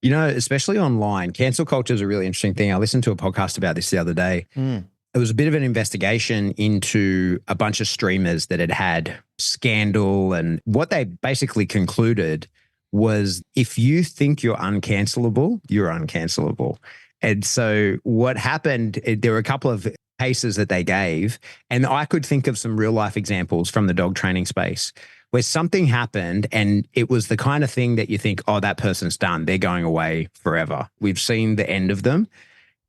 B: You know, especially online, cancel culture is a really interesting thing. I listened to a podcast about this the other day. It was a bit of an investigation into a bunch of streamers that had scandal, and what they basically concluded was if you think you're uncancelable, you're uncancelable. And so what happened, there were a couple of cases that they gave. And I could think of some real life examples from the dog training space where something happened and it was the kind of thing that you think, oh, that person's done. They're going away forever. We've seen the end of them.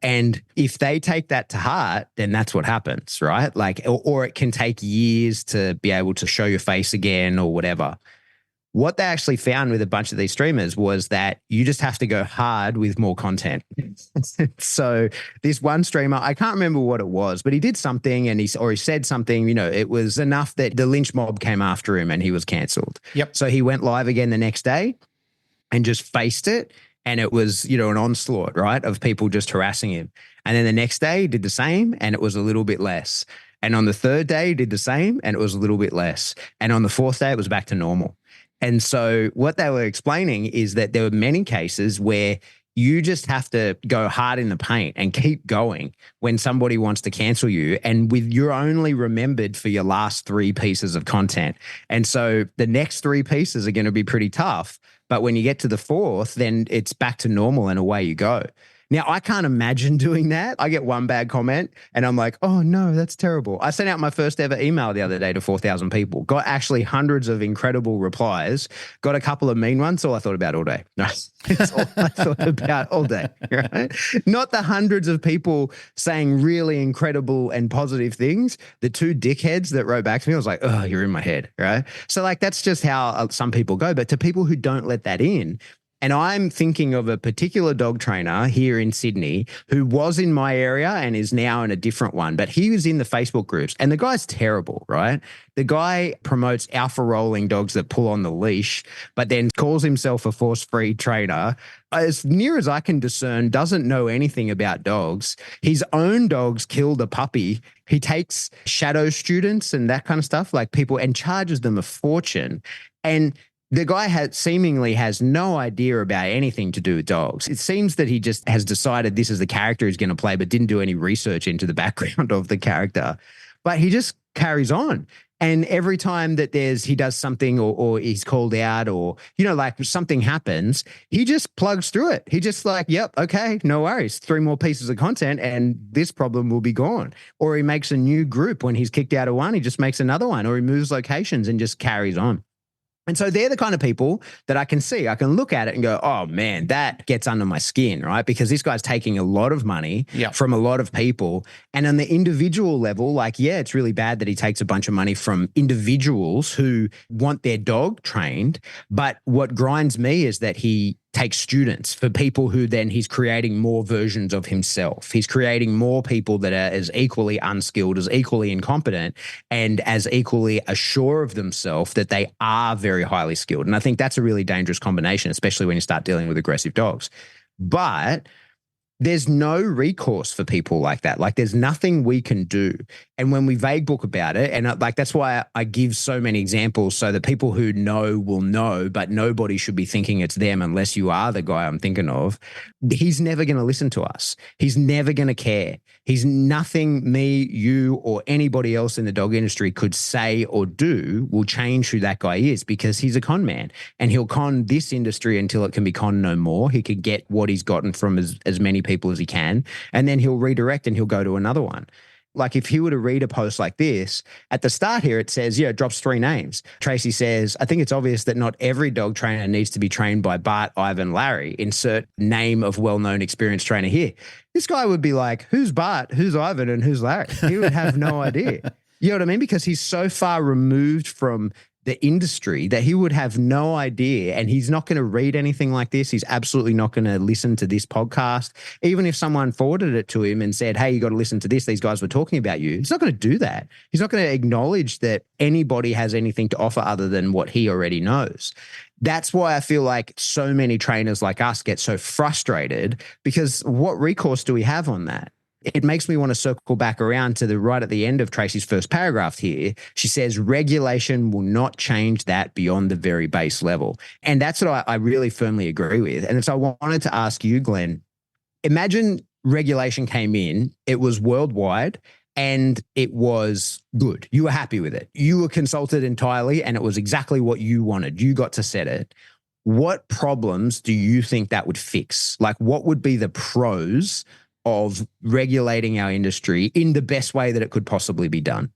B: And if they take that to heart, then that's what happens, right? Like, or it can take years to be able to show your face again or whatever. What they actually found with a bunch of these streamers was that you just have to go hard with more content. So this one streamer, I can't remember what it was, but he did something and he said something, it was enough that the lynch mob came after him and he was cancelled.
C: Yep.
B: So he went live again the next day and just faced it. And it was, an onslaught, right, of people just harassing him. And then the next day he did the same and it was a little bit less. And on the third day he did the same and it was a little bit less. And on the fourth day it was back to normal. And so what they were explaining is that there were many cases where you just have to go hard in the paint and keep going when somebody wants to cancel you. And you're only remembered for your last 3 pieces of content. And so the next 3 pieces are going to be pretty tough. But when you get to the 4th, then it's back to normal and away you go. Now, I can't imagine doing that. I get one bad comment and I'm like, oh no, that's terrible. I sent out my first ever email the other day to 4,000 people, got actually hundreds of incredible replies, got a couple of mean ones. All I thought about all day. No, it's all I thought about all day, right? Not the hundreds of people saying really incredible and positive things. The 2 dickheads that wrote back to me, I was like, oh, you're in my head, right? So like, that's just how some people go. But to people who don't let that in, and I'm thinking of a particular dog trainer here in Sydney who was in my area and is now in a different one, but he was in the Facebook groups and the guy's terrible, right? The guy promotes alpha rolling dogs that pull on the leash, but then calls himself a force-free trainer. As near as I can discern, doesn't know anything about dogs. His own dogs killed a puppy. He takes shadow students and that kind of stuff, like people, and charges them a fortune. And the guy seemingly has no idea about anything to do with dogs. It seems that he just has decided this is the character he's going to play, but didn't do any research into the background of the character. But he just carries on. And every time that he does something or he's called out or, like something happens, he just plugs through it. He just like, yep, okay, no worries. 3 more pieces of content and this problem will be gone. Or he makes a new group when he's kicked out of one, he just makes another one, or he moves locations and just carries on. And so they're the kind of people that I can see. I can look at it and go, oh, man, that gets under my skin, right? Because this guy's taking a lot of money from a lot of people. And on the individual level, like, yeah, it's really bad that he takes a bunch of money from individuals who want their dog trained. But what grinds me is that he takes students for people who then he's creating more versions of himself. He's creating more people that are as equally unskilled, as equally incompetent, and as equally assured of themselves that they are very highly skilled. And I think that's a really dangerous combination, especially when you start dealing with aggressive dogs. But there's no recourse for people like that. Like there's nothing we can do. And when we vague book about it, and that's why I give so many examples so that people who know will know, but nobody should be thinking it's them unless you are the guy I'm thinking of. He's never going to listen to us. He's never going to care. He's nothing me, you, or anybody else in the dog industry could say or do will change who that guy is because he's a con man and he'll con this industry until it can be con no more. He could get what he's gotten from as many people as he can, and then he'll redirect and he'll go to another one. Like if he were to read a post like this, at the start here, it says, drops 3 names. Tracy says, I think it's obvious that not every dog trainer needs to be trained by Bart, Ivan, Larry. Insert name of well-known experienced trainer here. This guy would be like, who's Bart, who's Ivan, and who's Larry? He would have no idea. You know what I mean? Because he's so far removed from the industry that he would have no idea, and he's not going to read anything like this. He's absolutely not going to listen to this podcast. Even if someone forwarded it to him and said, hey, you got to listen to this, these guys were talking about you. He's not going to do that. He's not going to acknowledge that anybody has anything to offer other than what he already knows. That's why I feel like so many trainers like us get so frustrated, because what recourse do we have on that? It makes me want to circle back around to right at the end of Tracy's first paragraph here. She says, regulation will not change that beyond the very base level. And that's what I really firmly agree with. And so I wanted to ask you, Glenn, imagine regulation came in, it was worldwide, and it was good. You were happy with it. You were consulted entirely, and it was exactly what you wanted. You got to set it. What problems do you think that would fix? Like, what would be the pros of regulating our industry in the best way that it could possibly be done?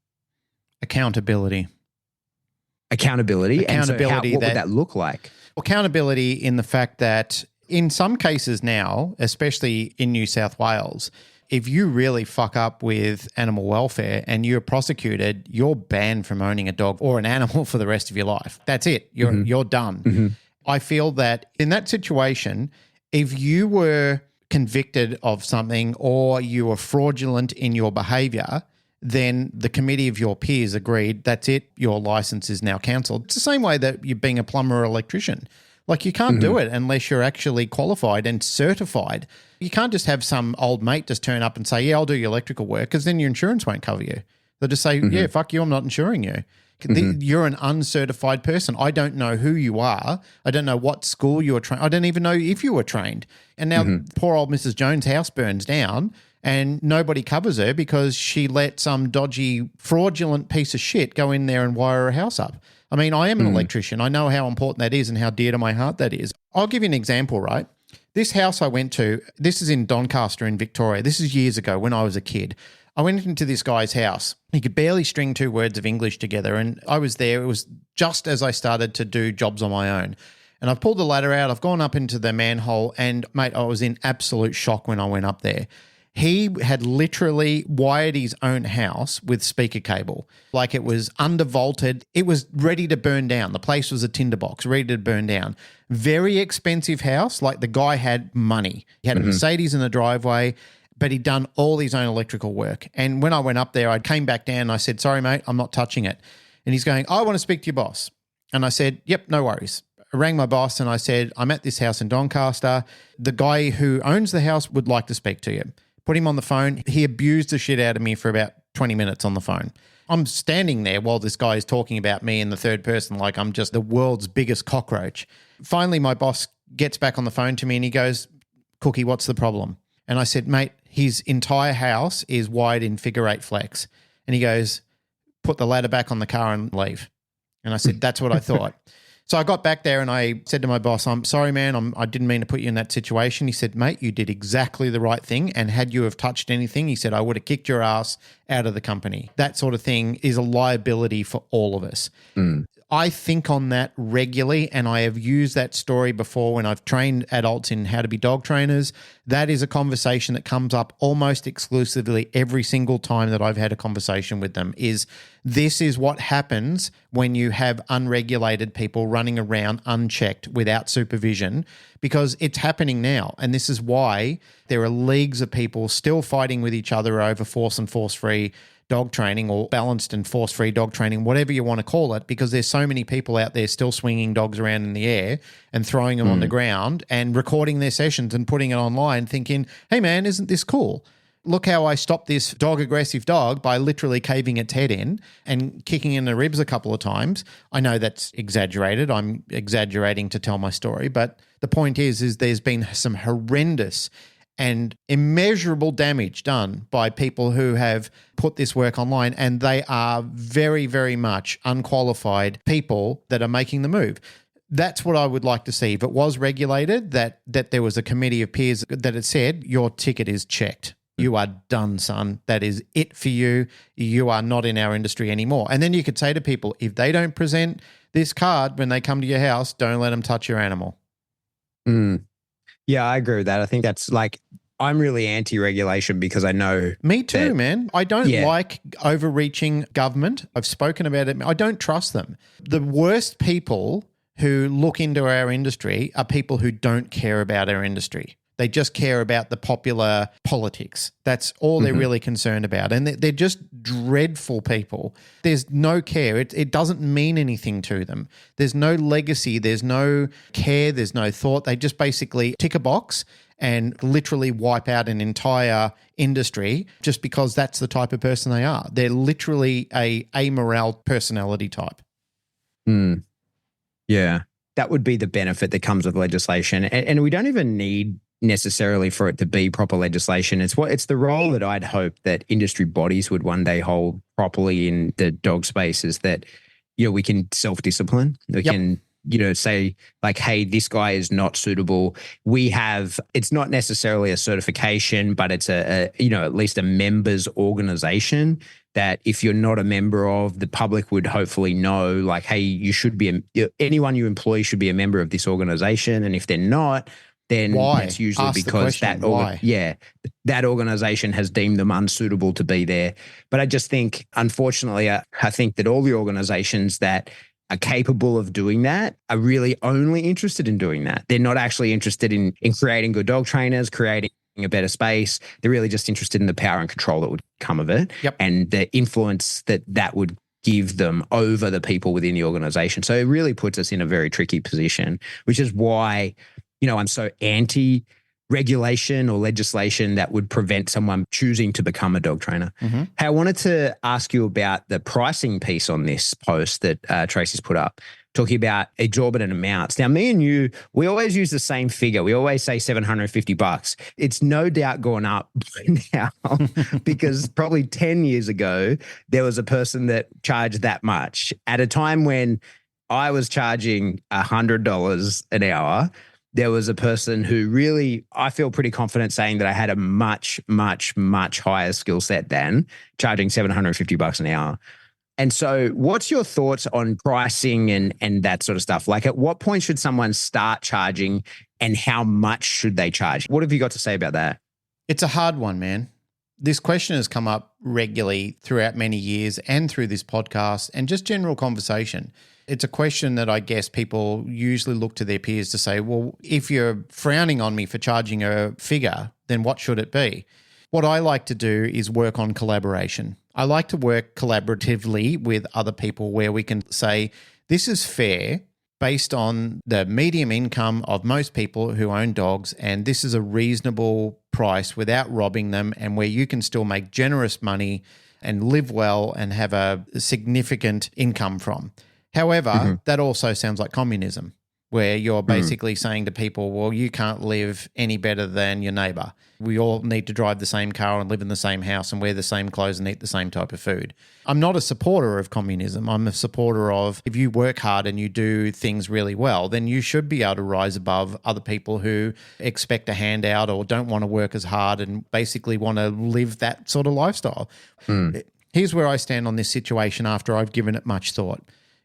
C: Accountability.
B: Accountability. And so
C: Accountability
B: what would that look like?
C: Accountability in the fact that in some cases now, especially in New South Wales, if you really fuck up with animal welfare and you're prosecuted, you're banned from owning a dog or an animal for the rest of your life. That's it. You're done. I feel that in that situation, if you were convicted of something or you were fraudulent in your behavior, then the committee of your peers agreed, that's it, your license is now cancelled. It's the same way that you're being a plumber or electrician. Like you can't do it unless you're actually qualified and certified. You can't just have some old mate just turn up and say, yeah, I'll do your electrical work, because then your insurance won't cover you. They'll just say, yeah, fuck you, I'm not insuring you. You're an uncertified person. I don't know who you are. I don't know what school you were trained. I don't even know if you were trained. And now poor old Mrs. Jones' house burns down and nobody covers her because she let some dodgy, fraudulent piece of shit go in there and wire her house up. I mean, I am an electrician. I know how important that is and how dear to my heart that is. I'll give you an example, right? This house I went to, this is in Doncaster in Victoria. This is years ago when I was a kid. I went into this guy's house. He could barely string two words of English together, and I was there. It was just as I started to do jobs on my own. And I've pulled the ladder out. I've gone up into the manhole, and, mate, I was in absolute shock when I went up there. He had literally wired his own house with speaker cable. Like it was undervolted. It was ready to burn down. The place was a tinderbox, ready to burn down. Very expensive house. Like the guy had money. He had a Mercedes in the driveway, but he'd done all his own electrical work. And when I went up there, I came back down and I said, sorry, mate, I'm not touching it. And he's going, I want to speak to your boss. And I said, yep, no worries. I rang my boss and I said, I'm at this house in Doncaster. The guy who owns the house would like to speak to you. Put him on the phone. He abused the shit out of me for about 20 minutes on the phone. I'm standing there while this guy is talking about me in the third person like I'm just the world's biggest cockroach. Finally, my boss gets back on the phone to me and he goes, Cookie, what's the problem? And I said, mate, his entire house is wired in figure eight flex. And he goes, put the ladder back on the car and leave. And I said, that's what I thought. So I got back there and I said to my boss, I'm sorry, man, I didn't mean to put you in that situation. He said, mate, you did exactly the right thing. And had you have touched anything, he said, I would have kicked your ass out of the company. That sort of thing is a liability for all of us. I think on that regularly, and I have used that story before when I've trained adults in how to be dog trainers. That is a conversation that comes up almost exclusively every single time that I've had a conversation with them is this is what happens when you have unregulated people running around unchecked without supervision, because it's happening now. And this is why there are leagues of people still fighting with each other over force and force-free dog training or balanced and force-free dog training, whatever you want to call it, because there's so many people out there still swinging dogs around in the air and throwing them on the ground and recording their sessions and putting it online thinking, hey man, isn't this cool? Look how I stopped this dog-aggressive dog by literally caving its head in and kicking in the ribs a couple of times. I know that's exaggerated. I'm exaggerating to tell my story, but the point is there's been some horrendous and immeasurable damage done by people who have put this work online, and they are very, very much unqualified people that are making the move. That's what I would like to see. If it was regulated, that there was a committee of peers that had said, your ticket is checked. You are done, son. That is it for you. You are not in our industry anymore. And then you could say to people, if they don't present this card when they come to your house, don't let them touch your animal.
B: Yeah, I agree with that. I think that's like, I'm really anti-regulation because I know.
C: Me too, man. I don't like overreaching government. I've spoken about it. I don't trust them. The worst people who look into our industry are people who don't care about our industry. They just care about the popular politics. That's all they're really concerned about. And they're just dreadful people. There's no care. It doesn't mean anything to them. There's no legacy. There's no care. There's no thought. They just basically tick a box and literally wipe out an entire industry just because that's the type of person they are. They're literally a amoral personality type.
B: Yeah. That would be the benefit that comes with legislation. And we don't even need necessarily for it to be proper legislation. It's the role that I'd hope that industry bodies would one day hold properly in the dog space is that, we can self-discipline. We can say like, hey, this guy is not suitable. It's not necessarily a certification, but it's at least a members organization that if you're not a member of, the public would hopefully know, like, hey, you should be, anyone you employ should be a member of this organization. And if they're not, then
C: Why?
B: it's usually
C: Ask the
B: because
C: question, why?
B: that organization has deemed them unsuitable to be there. But I just think, unfortunately, I think that all the organizations that are capable of doing that are really only interested in doing that. They're not actually interested in creating good dog trainers, creating a better space. They're really just interested in the power and control that would come of it, and the influence that would give them over the people within the organization. So it really puts us in a very tricky position, which is why, I'm so anti regulation or legislation that would prevent someone choosing to become a dog trainer.
C: Mm-hmm.
B: Hey, I wanted to ask you about the pricing piece on this post that Tracy's put up, talking about exorbitant amounts. Now, me and you, we always use the same figure. We always say $750. It's no doubt gone up by now because probably 10 years ago, there was a person that charged that much. At a time when I was charging $100 an hour, there was a person who really, I feel pretty confident saying that I had a much, much, much higher skill set than charging $750 an hour. And so what's your thoughts on pricing and that sort of stuff? Like, at what point should someone start charging and how much should they charge? What have you got to say about that?
C: It's a hard one, man. This question has come up regularly throughout many years and through this podcast and just general conversation. It's a question that I guess people usually look to their peers to say, well, if you're frowning on me for charging a figure, then what should it be? What I like to do is work on collaboration. I like to work collaboratively with other people where we can say, this is fair based on the medium income of most people who own dogs, and this is a reasonable price without robbing them, and where you can still make generous money and live well and have a significant income from. However, that also sounds like communism, where you're basically saying to people, well, you can't live any better than your neighbor. We all need to drive the same car and live in the same house and wear the same clothes and eat the same type of food. I'm not a supporter of communism. I'm a supporter of, if you work hard and you do things really well, then you should be able to rise above other people who expect a handout or don't want to work as hard and basically want to live that sort of lifestyle. Here's where I stand on this situation after I've given it much thought.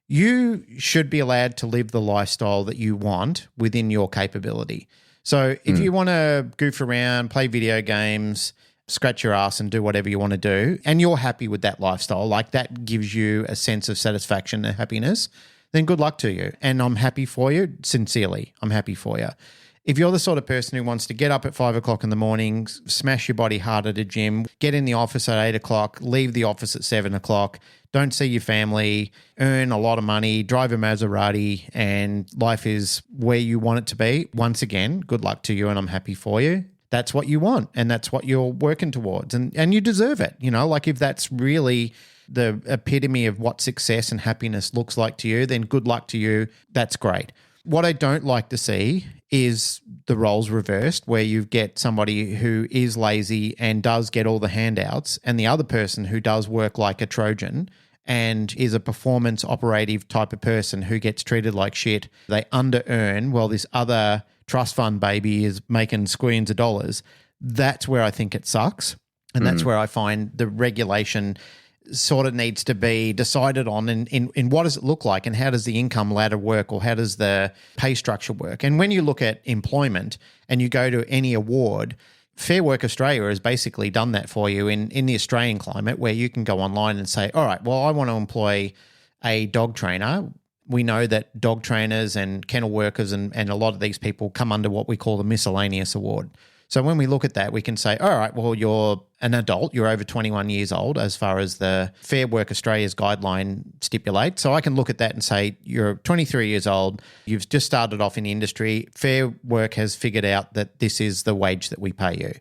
C: You should be allowed to live the lifestyle that you want within your capability. So if you want to goof around, play video games, scratch your ass and do whatever you want to do, and you're happy with that lifestyle, like that gives you a sense of satisfaction and happiness, then good luck to you. And I'm happy for you. Sincerely, I'm happy for you. If you're the sort of person who wants to get up at 5 o'clock in the morning, smash your body hard at a gym, get in the office at 8 o'clock, leave the office at 7 o'clock, don't see your family, earn a lot of money, drive a Maserati, and life is where you want it to be, once again, good luck to you and I'm happy for you. That's what you want and that's what you're working towards and you deserve it. Like if that's really the epitome of what success and happiness looks like to you, then good luck to you. That's great. What I don't like to see is the roles reversed, where you get somebody who is lazy and does get all the handouts and the other person who does work like a Trojan and is a performance operative type of person who gets treated like shit. They under-earn while this other trust fund baby is making squillions of dollars. That's where I think it sucks. And that's where I find the regulation sort of needs to be decided on in what does it look like and how does the income ladder work or how does the pay structure work. And when you look at employment and you go to any award, Fair Work Australia has basically done that for you in the Australian climate, where you can go online and say, all right, well, I want to employ a dog trainer. We know that dog trainers and kennel workers and a lot of these people come under what we call the miscellaneous award. So when we look at that, we can say, all right, well, you're an adult, you're over 21 years old as far as the Fair Work Australia's guideline stipulates. So I can look at that and say, you're 23 years old, you've just started off in the industry, Fair Work has figured out that this is the wage that we pay you.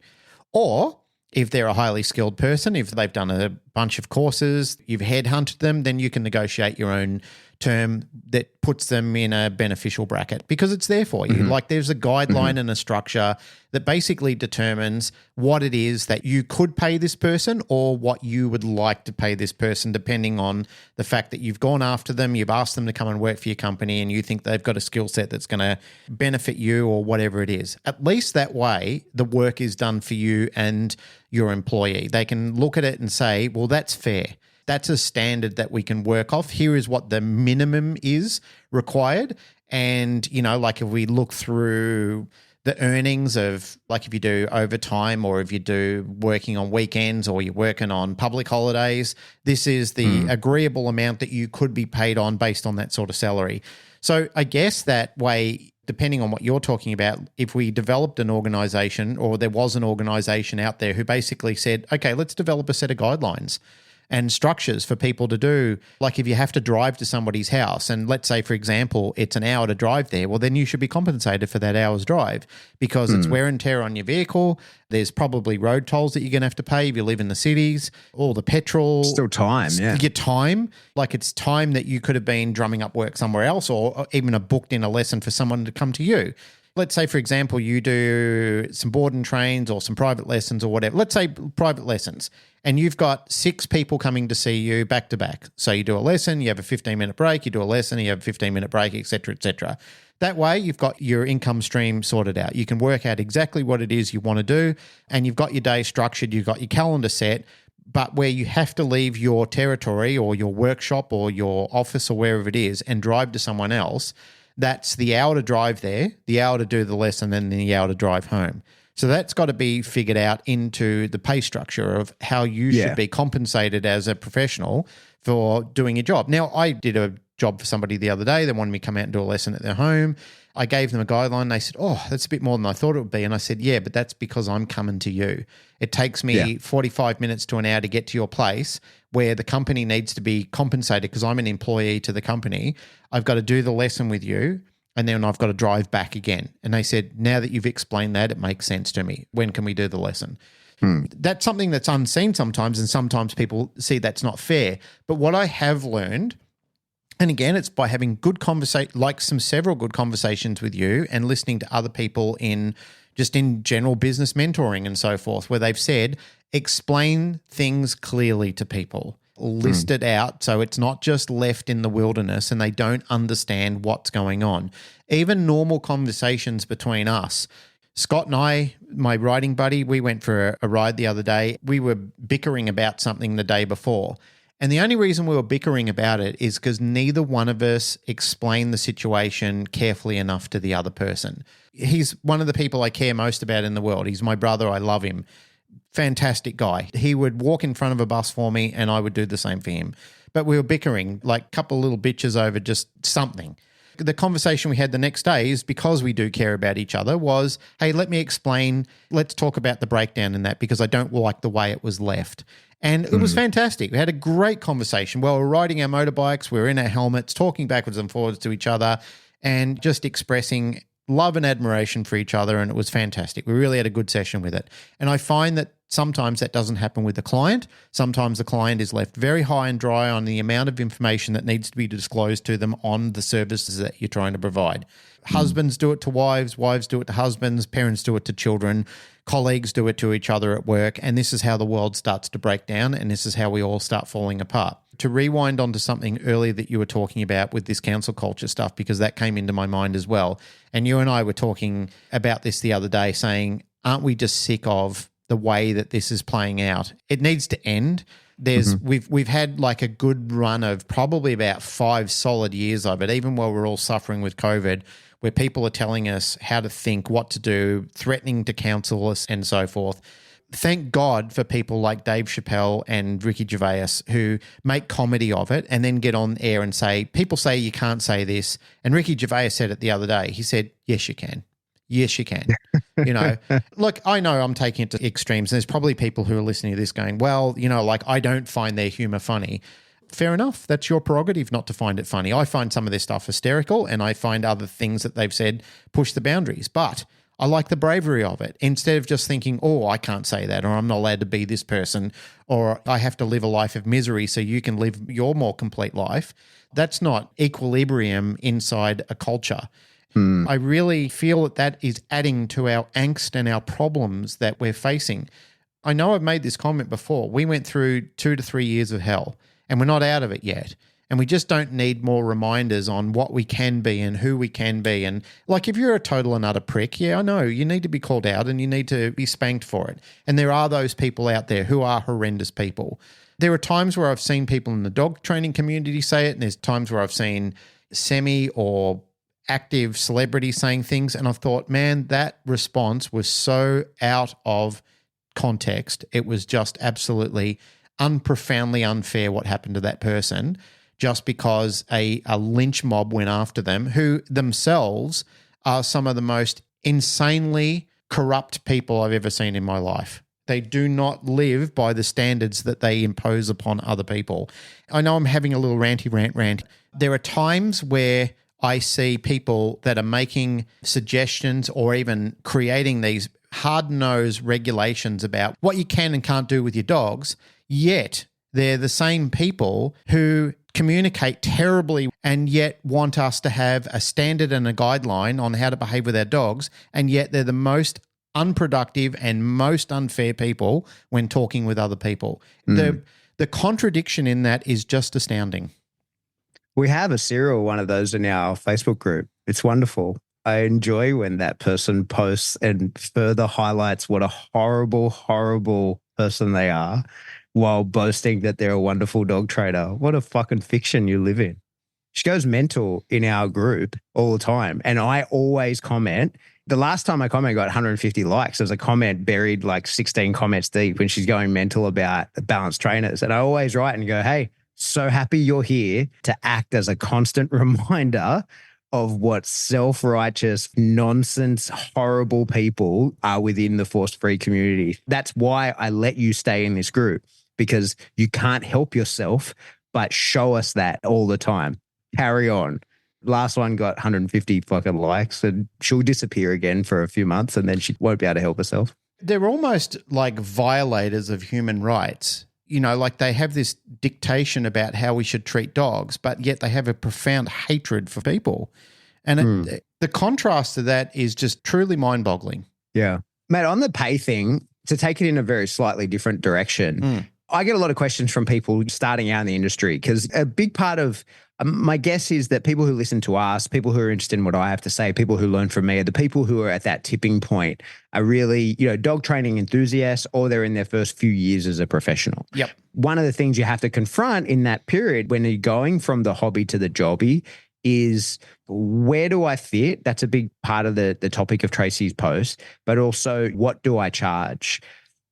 C: Or if they're a highly skilled person, if they've done a bunch of courses, you've headhunted them, then you can negotiate your own term that puts them in a beneficial bracket because it's there for you. Like there's a guideline and a structure that basically determines what it is that you could pay this person or what you would like to pay this person, depending on the fact that you've gone after them, you've asked them to come and work for your company, and you think they've got a skill set that's going to benefit you or whatever it is. At least that way, the work is done for you and your employee. They can look at it and say, well, that's fair. That's a standard that we can work off. Here is what the minimum is required. And, you know, like if we look through the earnings of, like if you do overtime or if you do working on weekends or you're working on public holidays, this is the agreeable amount that you could be paid on based on that sort of salary. So I guess that way, depending on what you're talking about, if we developed an organization or there was an organization out there who basically said, okay, let's develop a set of guidelines and structures for people to do. Like if you have to drive to somebody's house and let's say, for example, it's an hour to drive there, well, then you should be compensated for that hour's drive because it's wear and tear on your vehicle. There's probably road tolls that you're going to have to pay if you live in the cities, all the petrol.
B: Still time, yeah.
C: Your time, like it's time that you could have been drumming up work somewhere else or even booked in a lesson for someone to come to you. Let's say, for example, you do some board and trains or some private lessons or whatever. Let's say private lessons, and you've got 6 people coming to see you back to back. So you do a lesson, you have a 15-minute break, you do a lesson, you have a 15-minute break, et cetera, et cetera. That way, you've got your income stream sorted out. You can work out exactly what it is you want to do, and you've got your day structured, you've got your calendar set. But where you have to leave your territory or your workshop or your office or wherever it is and drive to someone else, that's the hour to drive there, the hour to do the lesson, and then the hour to drive home. So that's got to be figured out into the pay structure of how you should be compensated as a professional for doing your job. Now, I did a job for somebody the other day. They wanted me to come out and do a lesson at their home. I gave them a guideline. They said, oh, that's a bit more than I thought it would be. And I said, yeah, but that's because I'm coming to you. It takes me 45 minutes to an hour to get to your place where the company needs to be compensated because I'm an employee to the company. I've got to do the lesson with you and then I've got to drive back again. And they said, now that you've explained that, it makes sense to me. When can we do the lesson? That's something that's unseen sometimes, and sometimes people see that's not fair. But what I have learned, and again, it's by having good several good conversations with you and listening to other people in general business mentoring and so forth, where they've said, explain things clearly to people, list it out so it's not just left in the wilderness and they don't understand what's going on. Even normal conversations between us. Scott and I, my riding buddy, we went for a ride the other day. We were bickering about something the day before. And the only reason we were bickering about it is because neither one of us explained the situation carefully enough to the other person. He's one of the people I care most about in the world. He's my brother. I love him. Fantastic guy. He would walk in front of a bus for me and I would do the same for him. But we were bickering, like a couple of little bitches over just something. The conversation we had the next day is because we do care about each other was, hey, let me explain. Let's talk about the breakdown in that because I don't like the way it was left. And it was fantastic. We had a great conversation. Well, we're riding our motorbikes, we're in our helmets, talking backwards and forwards to each other and just expressing love and admiration for each other, and it was fantastic. We really had a good session with it. And I find that sometimes that doesn't happen with the client. Sometimes the client is left very high and dry on the amount of information that needs to be disclosed to them on the services that you're trying to provide. Husbands do it to wives, wives do it to husbands, parents do it to children, colleagues do it to each other at work, and this is how the world starts to break down, and this is how we all start falling apart. To rewind onto something earlier that you were talking about with this council culture stuff, because that came into my mind as well, and you and I were talking about this the other day saying, aren't we just sick of the way that this is playing out? It needs to end. We've had like a good run of probably about 5 solid years of it, even while we're all suffering with COVID, where people are telling us how to think, what to do, threatening to counsel us and so forth. Thank God for people like Dave Chappelle and Ricky Gervais who make comedy of it and then get on air and say, people say you can't say this. And Ricky Gervais said it the other day. He said, yes, you can. Yes, you can. Look, I know I'm taking it to extremes. And there's probably people who are listening to this going, well, like I don't find their humor funny. Fair enough. That's your prerogative not to find it funny. I find some of this stuff hysterical and I find other things that they've said push the boundaries. But I like the bravery of it. Instead of just thinking, oh, I can't say that, or I'm not allowed to be this person, or I have to live a life of misery so you can live your more complete life. That's not equilibrium inside a culture. I really feel that that is adding to our angst and our problems that we're facing. I know I've made this comment before. We went through 2 to 3 years of hell, and we're not out of it yet. And we just don't need more reminders on what we can be and who we can be. And like, if you're a total and utter prick, yeah, I know you need to be called out and you need to be spanked for it. And there are those people out there who are horrendous people. There are times where I've seen people in the dog training community say it, and there's times where I've seen semi or active celebrities saying things, and I've thought, man, that response was so out of context. It was just absolutely unprofoundly unfair what happened to that person, just because a lynch mob went after them, who themselves are some of the most insanely corrupt people I've ever seen in my life. They do not live by the standards that they impose upon other people. I know I'm having a little ranty rant. There are times where I see people that are making suggestions or even creating these hard-nosed regulations about what you can and can't do with your dogs, yet they're the same people who communicate terribly and yet want us to have a standard and a guideline on how to behave with our dogs, and yet they're the most unproductive and most unfair people when talking with other people. The contradiction in that is just astounding.
B: We have a serial one of those in our Facebook group. It's wonderful. I enjoy when that person posts and further highlights what a horrible, horrible person they are while boasting that they're a wonderful dog trainer. What a fucking fiction you live in. She goes mental in our group all the time. And I always comment. The last time I comment got 150 likes. There's a comment buried like 16 comments deep when she's going mental about balanced trainers. And I always write and go, hey, so happy you're here to act as a constant reminder of what self-righteous, nonsense, horrible people are within the force-free community. That's why I let you stay in this group, because you can't help yourself but show us that all the time. Carry on. Last one got 150 fucking likes, and she'll disappear again for a few months and then she won't be able to help herself.
C: They're almost like violators of human rights. You know, like they have this dictation about how we should treat dogs, but yet they have a profound hatred for people. And the contrast to that is just truly mind-boggling.
B: Yeah. Mate, on the pay thing, to take it in a very slightly different direction, I get a lot of questions from people starting out in the industry, because a big part of my guess is that people who listen to us, people who are interested in what I have to say, people who learn from me, are the people who are at that tipping point are really, dog training enthusiasts, or they're in their first few years as a professional.
C: Yep.
B: One of the things you have to confront in that period when you're going from the hobby to the jobby is, where do I fit? That's a big part of the topic of Tracy's post, but also, what do I charge?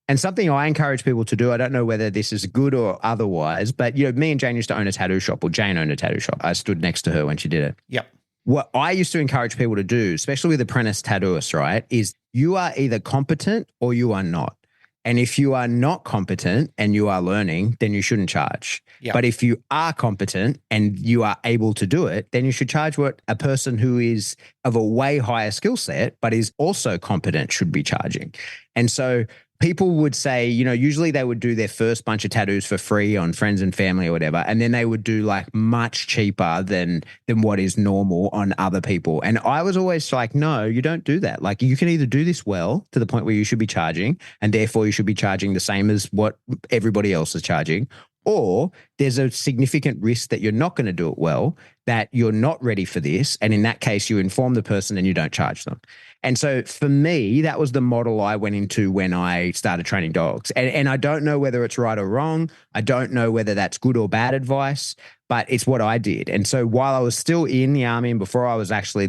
B: And something I encourage people to do, I don't know whether this is good or otherwise, but me and Jane used to own a tattoo shop, or Jane owned a tattoo shop. I stood next to her when she did it.
C: Yep.
B: What I used to encourage people to do, especially with apprentice tattooists, right, is you are either competent or you are not. And if you are not competent and you are learning, then you shouldn't charge.
C: Yep.
B: But if you are competent and you are able to do it, then you should charge what a person who is of a way higher skill set but is also competent should be charging. And so people would say, usually they would do their first bunch of tattoos for free on friends and family or whatever, and then they would do like much cheaper than what is normal on other people. And I was always like, no, you don't do that. Like, you can either do this well to the point where you should be charging, and therefore you should be charging the same as what everybody else is charging, or there's a significant risk that you're not going to do it well, that you're not ready for this. And in that case, you inform the person and you don't charge them. And so for me, that was the model I went into when I started training dogs. And I don't know whether it's right or wrong. I don't know whether that's good or bad advice, but it's what I did. And so while I was still in the army and before I was actually,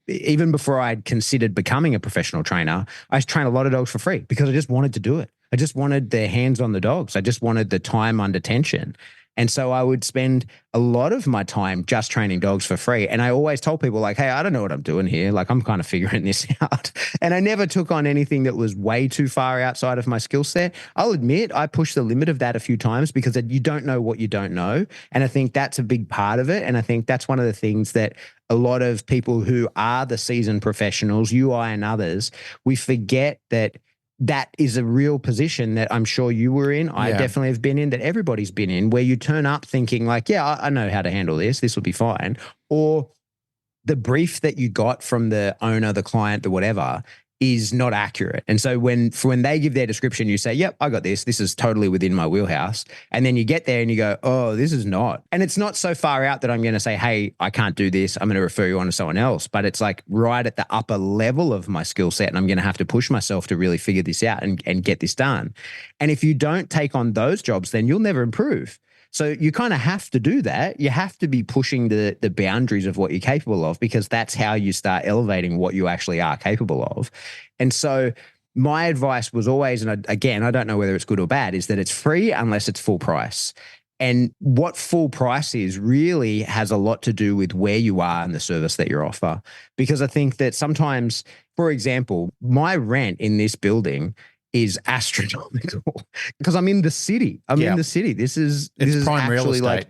B: even before I'd considered becoming a professional trainer, I trained a lot of dogs for free because I just wanted to do it. I just wanted their hands on the dogs. I just wanted the time under tension. And so I would spend a lot of my time just training dogs for free. And I always told people like, hey, I don't know what I'm doing here. Like, I'm kind of figuring this out. And I never took on anything that was way too far outside of my skill set. I'll admit I pushed the limit of that a few times because you don't know what you don't know. And I think that's a big part of it. And I think that's one of the things that a lot of people who are the seasoned professionals, you, I, and others, we forget that that is a real position that I'm sure you were in. I definitely have been in, that everybody's been in, where you turn up thinking like, yeah, I know how to handle this. This will be fine. Or the brief that you got from the owner, the client, the whatever, is not accurate. And so when they give their description, you say, yep, I got this. This is totally within my wheelhouse. And then you get there and you go, oh, this is not. And it's not so far out that I'm going to say, hey, I can't do this. I'm going to refer you on to someone else. But it's like right at the upper level of my skill set. And I'm going to have to push myself to really figure this out and get this done. And if you don't take on those jobs, then you'll never improve. So you kind of have to do that. You have to be pushing the boundaries of what you're capable of, because that's how you start elevating what you actually are capable of. And so my advice was always, and again, I don't know whether it's good or bad, is that it's free unless it's full price. And what full price is really has a lot to do with where you are and the service that you offer. Because I think that sometimes, for example, my rent in this building is astronomical because I'm in the city. In the city. This is
C: prime real estate.
B: Like,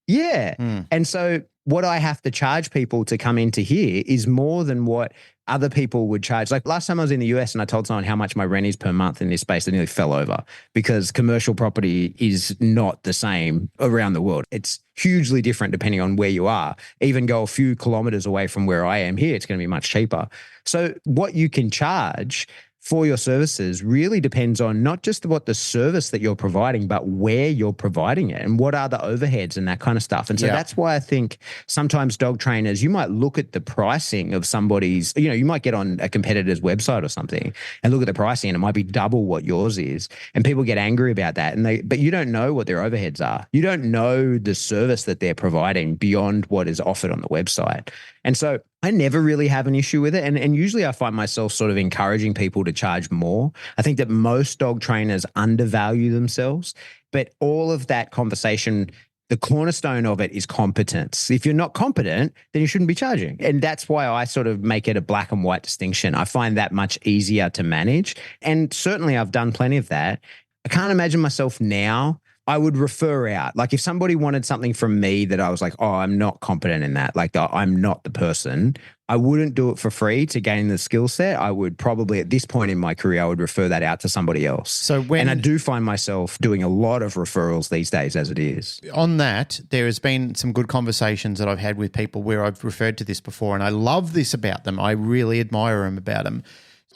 B: yeah. And so what I have to charge people to come into here is more than what other people would charge. Like last time I was in the US and I told someone how much my rent is per month in this space, they nearly fell over, because commercial property is not the same around the world. It's hugely different depending on where you are. Even go a few kilometers away from where I am here, it's going to be much cheaper. So what you can charge for your services really depends on not just what the service that you're providing, but where you're providing it and what are the overheads and that kind of stuff. And so that's why I think sometimes dog trainers, you might look at the pricing of somebody's, you might get on a competitor's website or something and look at the pricing and it might be double what yours is. And people get angry about that. But you don't know what their overheads are. You don't know the service that they're providing beyond what is offered on the website. And so I never really have an issue with it. And usually I find myself sort of encouraging people to charge more. I think that most dog trainers undervalue themselves, but all of that conversation, the cornerstone of it is competence. If you're not competent, then you shouldn't be charging. And that's why I sort of make it a black and white distinction. I find that much easier to manage. And certainly I've done plenty of that. I can't imagine myself now. I would refer out. Like if somebody wanted something from me that I was like, oh, I'm not competent in that, like I'm not the person, I wouldn't do it for free to gain the skill set. I would probably, at this point in my career, I would refer that out to somebody else. And I do find myself doing a lot of referrals these days as it is.
C: On that, there has been some good conversations that I've had with people where I've referred to this before, and I love this about them. I really admire them about them.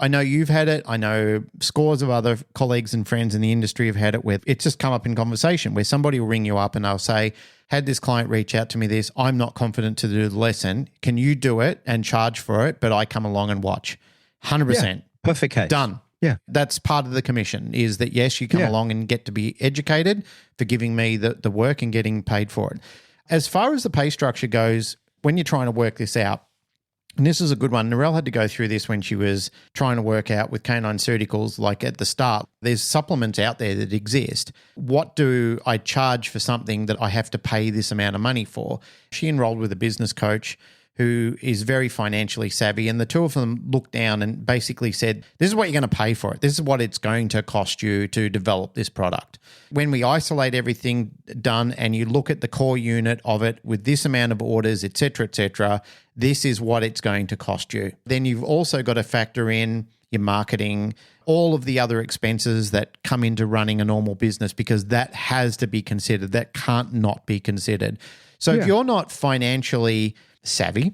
C: I know you've had it. I know scores of other colleagues and friends in the industry have had it, where it's just come up in conversation where somebody will ring you up and they'll say, had this client reach out to me this, I'm not confident to do the lesson. Can you do it and charge for it? But I come along and watch. 100%.
B: Yeah, perfect case.
C: Done.
B: Yeah.
C: That's part of the commission, is that, yes, you come along and get to be educated for giving me the work and getting paid for it. As far as the pay structure goes, when you're trying to work this out, and this is a good one. Narelle had to go through this when she was trying to work out with Canine Surgicals, like at the start. There's supplements out there that exist. What do I charge for something that I have to pay this amount of money for? She enrolled with a business coach who is very financially savvy, and the two of them looked down and basically said, this is what you're going to pay for it. This is what it's going to cost you to develop this product. When we isolate everything done and you look at the core unit of it with this amount of orders, et cetera, this is what it's going to cost you. Then you've also got to factor in your marketing, all of the other expenses that come into running a normal business, because that has to be considered. That can't not be considered. So if you're not financially savvy,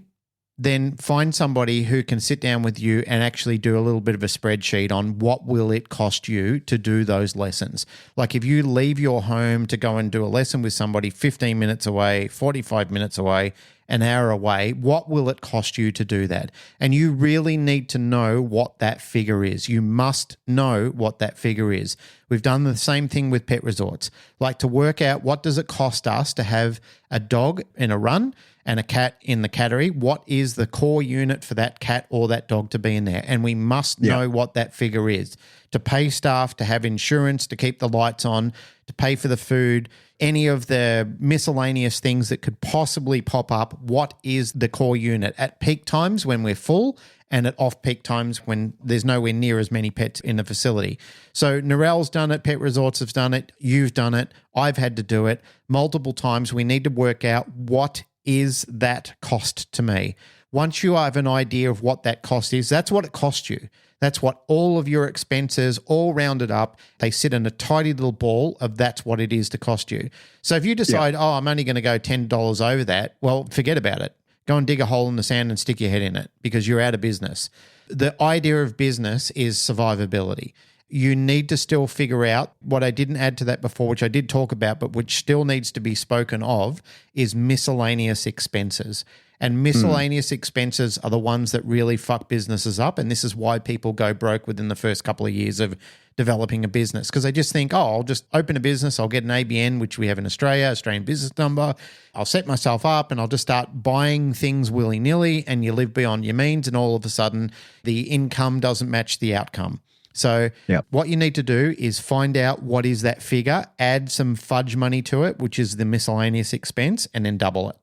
C: then find somebody who can sit down with you and actually do a little bit of a spreadsheet on what will it cost you to do those lessons. Like if you leave your home to go and do a lesson with somebody 15 minutes away, 45 minutes away, an hour away, what will it cost you to do that? And you really need to know what that figure is. You must know what that figure is. We've done the same thing with pet resorts. Like to work out, what does it cost us to have a dog in a run and a cat in the cattery? What is the core unit for that cat or that dog to be in there? And we must know what that figure is. To pay staff, to have insurance, to keep the lights on, to pay for the food, any of the miscellaneous things that could possibly pop up. What is the core unit at peak times when we're full, and at off-peak times when there's nowhere near as many pets in the facility? So Narelle's done it, Pet Resorts have done it, you've done it, I've had to do it multiple times. We need to work out what is that cost to me? Once you have an idea of what that cost is, that's what it costs you. That's what all of your expenses, all rounded up, they sit in a tidy little ball of that's what it is to cost you. So if you decide, oh, I'm only going to go $10 over that, well, forget about it. Go and dig a hole in the sand and stick your head in it because you're out of business. The idea of business is survivability. You need to still figure out what I didn't add to that before, which I did talk about, but which still needs to be spoken of, is miscellaneous expenses. And miscellaneous expenses are the ones that really fuck businesses up. And this is why people go broke within the first couple of years of developing a business, because they just think, oh, I'll just open a business. I'll get an ABN, which we have in Australia, Australian business number. I'll set myself up and I'll just start buying things willy-nilly, and you live beyond your means. And all of a sudden the income doesn't match the outcome. So what you need to do is find out what is that figure, add some fudge money to it, which is the miscellaneous expense, and then double it.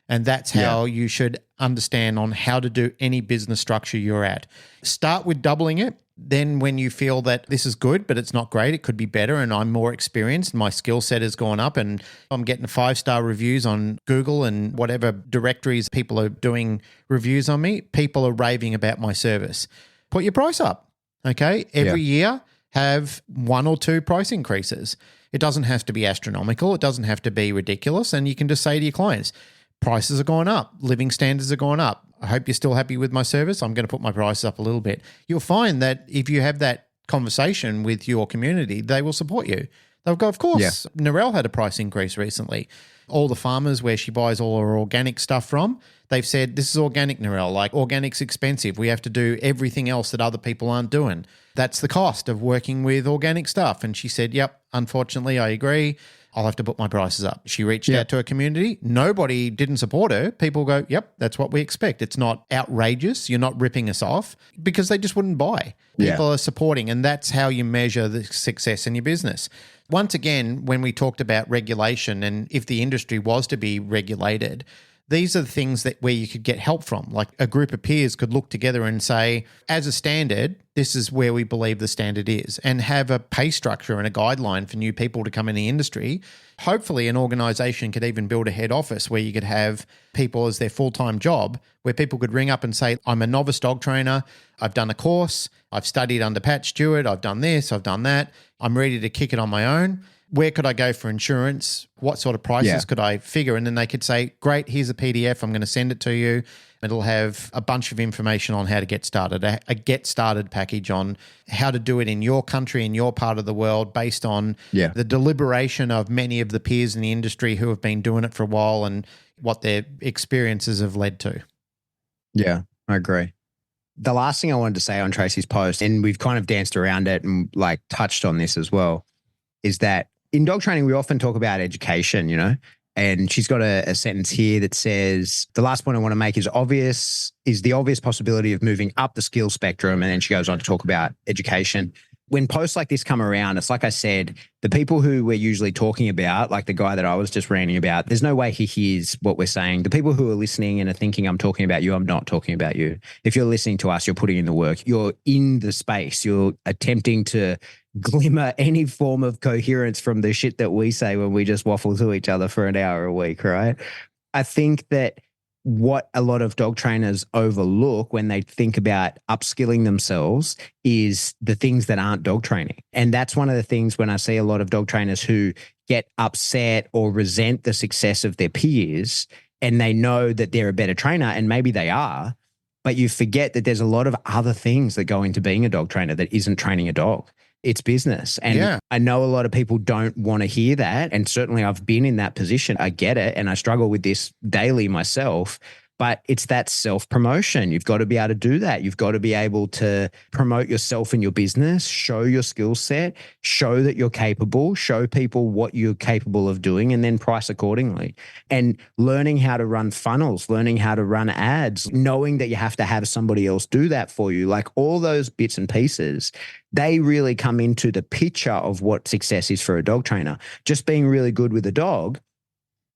C: And that's how you should understand on how to do any business structure you're at. Start with doubling it. Then when you feel that this is good, but it's not great, it could be better, and I'm more experienced, my skill set has gone up, and I'm getting 5-star reviews on Google and whatever directories people are doing reviews on me, people are raving about my service. Put your price up, okay? Every year, have 1 or 2 price increases. It doesn't have to be astronomical. It doesn't have to be ridiculous. And you can just say to your clients, prices are going up. Living standards are going up. I hope you're still happy with my service. I'm going to put my prices up a little bit. You'll find that if you have that conversation with your community, they will support you. They'll go, of course. Narelle had a price increase recently. All the farmers where she buys all her organic stuff from, they've said, this is organic, Narelle. Like, organic's expensive. We have to do everything else that other people aren't doing. That's the cost of working with organic stuff. And she said, yep, unfortunately, I agree. I'll have to put my prices up. She reached out to her community. Nobody didn't support her. People go, yep, that's what we expect. It's not outrageous. You're not ripping us off, because they just wouldn't buy. People are supporting, and that's how you measure the success in your business. Once again, when we talked about regulation and if the industry was to be regulated, these are the things that where you could get help from. Like a group of peers could look together and say, as a standard, this is where we believe the standard is, and have a pay structure and a guideline for new people to come in the industry. Hopefully an organization could even build a head office where you could have people as their full-time job, where people could ring up and say, I'm a novice dog trainer. I've done a course. I've studied under Pat Stewart. I've done this. I've done that. I'm ready to kick it on my own. Where could I go for insurance? What sort of prices could I figure? And then they could say, great, here's a PDF. I'm going to send it to you. It'll have a bunch of information on how to get started, a get started package on how to do it in your country, in your part of the world, based on the deliberation of many of the peers in the industry who have been doing it for a while and what their experiences have led to.
B: Yeah, I agree. The last thing I wanted to say on Tracy's post, and we've kind of danced around it and like touched on this as well, is that in dog training, we often talk about education, you know, and she's got a sentence here that says, the last point I want to make is the obvious possibility of moving up the skill spectrum. And then she goes on to talk about education. When posts like this come around, it's like I said, the people who we're usually talking about, like the guy that I was just ranting about, there's no way he hears what we're saying. The people who are listening and are thinking I'm talking about you, I'm not talking about you. If you're listening to us, you're putting in the work. You're in the space. You're attempting to glimmer any form of coherence from the shit that we say when we just waffle to each other for an hour a week, right? I think that what a lot of dog trainers overlook when they think about upskilling themselves is the things that aren't dog training. And that's one of the things when I see a lot of dog trainers who get upset or resent the success of their peers, and they know that they're a better trainer, and maybe they are, but you forget that there's a lot of other things that go into being a dog trainer that isn't training a dog. It's business. And I know a lot of people don't want to hear that. And certainly I've been in that position. I get it. And I struggle with this daily myself. But it's that self-promotion. You've got to be able to do that. You've got to be able to promote yourself and your business, show your skill set, show that you're capable, show people what you're capable of doing, and then price accordingly. And learning how to run funnels, learning how to run ads, knowing that you have to have somebody else do that for you, like all those bits and pieces, they really come into the picture of what success is for a dog trainer. Just being really good with a dog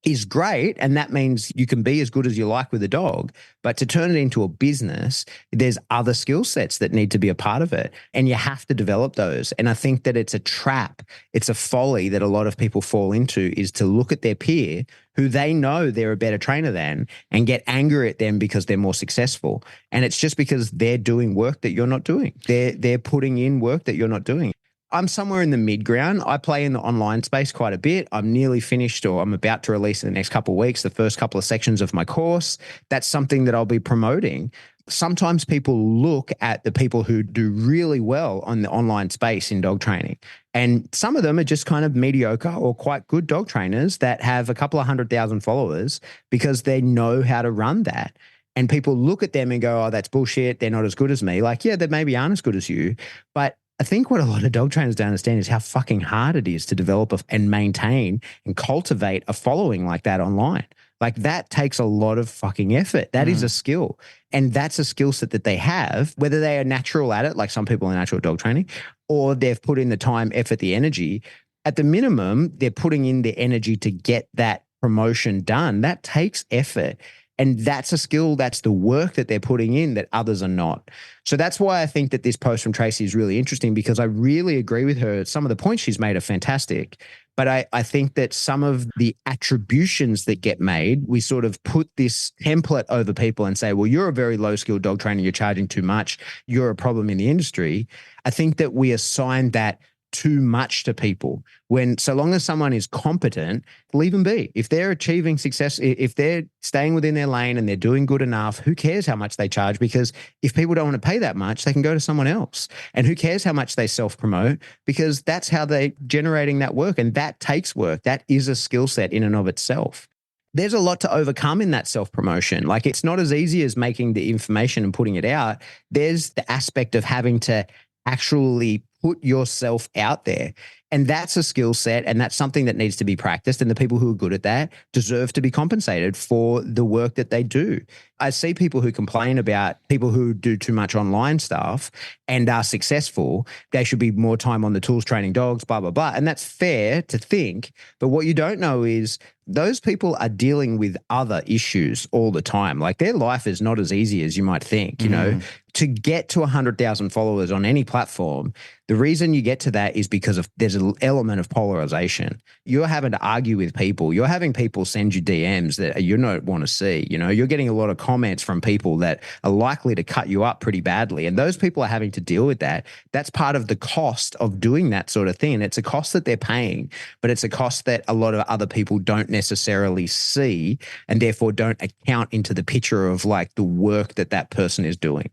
B: is great. And that means you can be as good as you like with a dog. But to turn it into a business, there's other skill sets that need to be a part of it. And you have to develop those. And I think that it's a trap. It's a folly that a lot of people fall into, is to look at their peer who they know they're a better trainer than and get angry at them because they're more successful. And it's just because they're doing work that you're not doing. They're putting in work that you're not doing. I'm somewhere in the mid ground. I play in the online space quite a bit. I'm nearly finished, or I'm about to release in the next couple of weeks, the first couple of sections of my course. That's something that I'll be promoting. Sometimes people look at the people who do really well on the online space in dog training. And some of them are just kind of mediocre or quite good dog trainers that have a couple of 100,000 followers because they know how to run that. And people look at them and go, oh, that's bullshit. They're not as good as me. Like, yeah, they maybe aren't as good as you, but I think what a lot of dog trainers don't understand is how fucking hard it is to develop and maintain and cultivate a following like that online. Like, that takes a lot of fucking effort. That is a skill. And that's a skill set that they have, whether they are natural at it, like some people are natural dog training, or they've put in the time, effort, the energy. At the minimum, they're putting in the energy to get that promotion done. That takes effort. And that's a skill, that's the work that they're putting in that others are not. So that's why I think that this post from Tracy is really interesting, because I really agree with her. Some of the points she's made are fantastic. But I think that some of the attributions that get made, we sort of put this template over people and say, well, you're a very low-skilled dog trainer, you're charging too much, you're a problem in the industry. I think that we assign that too much to people, when so long as someone is competent, leave them be. If they're achieving success, if they're staying within their lane and they're doing good enough, who cares how much they charge? Because if people don't want to pay that much, they can go to someone else. And who cares how much they self-promote? Because that's how they're generating that work. And that takes work. That is a skill set in and of itself. There's a lot to overcome in that self-promotion. Like, it's not as easy as making the information and putting it out. There's the aspect of having to actually put yourself out there. And that's a skill set, and that's something that needs to be practiced. And the people who are good at that deserve to be compensated for the work that they do. I see people who complain about people who do too much online stuff and are successful. They should be more time on the tools training dogs, blah, blah, blah. And that's fair to think. But what you don't know is those people are dealing with other issues all the time. Like, their life is not as easy as you might think, you know. To get to 100,000 followers on any platform, the reason you get to that is because of there's an element of polarization. You're having to argue with people. You're having people send you DMs that you don't want to see. You know, you're getting a lot of comments from people that are likely to cut you up pretty badly. And those people are having to deal with that. That's part of the cost of doing that sort of thing. And it's a cost that they're paying, but it's a cost that a lot of other people don't necessarily see, and therefore don't account into the picture of like the work that that person is doing.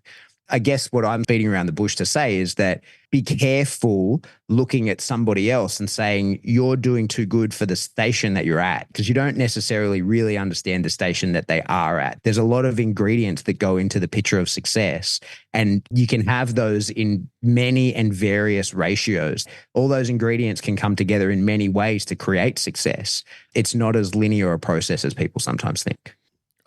B: I guess what I'm beating around the bush to say is that be careful looking at somebody else and saying you're doing too good for the station that you're at, because you don't necessarily really understand the station that they are at. There's a lot of ingredients that go into the picture of success, and you can have those in many and various ratios. All those ingredients can come together in many ways to create success. It's not as linear a process as people sometimes think.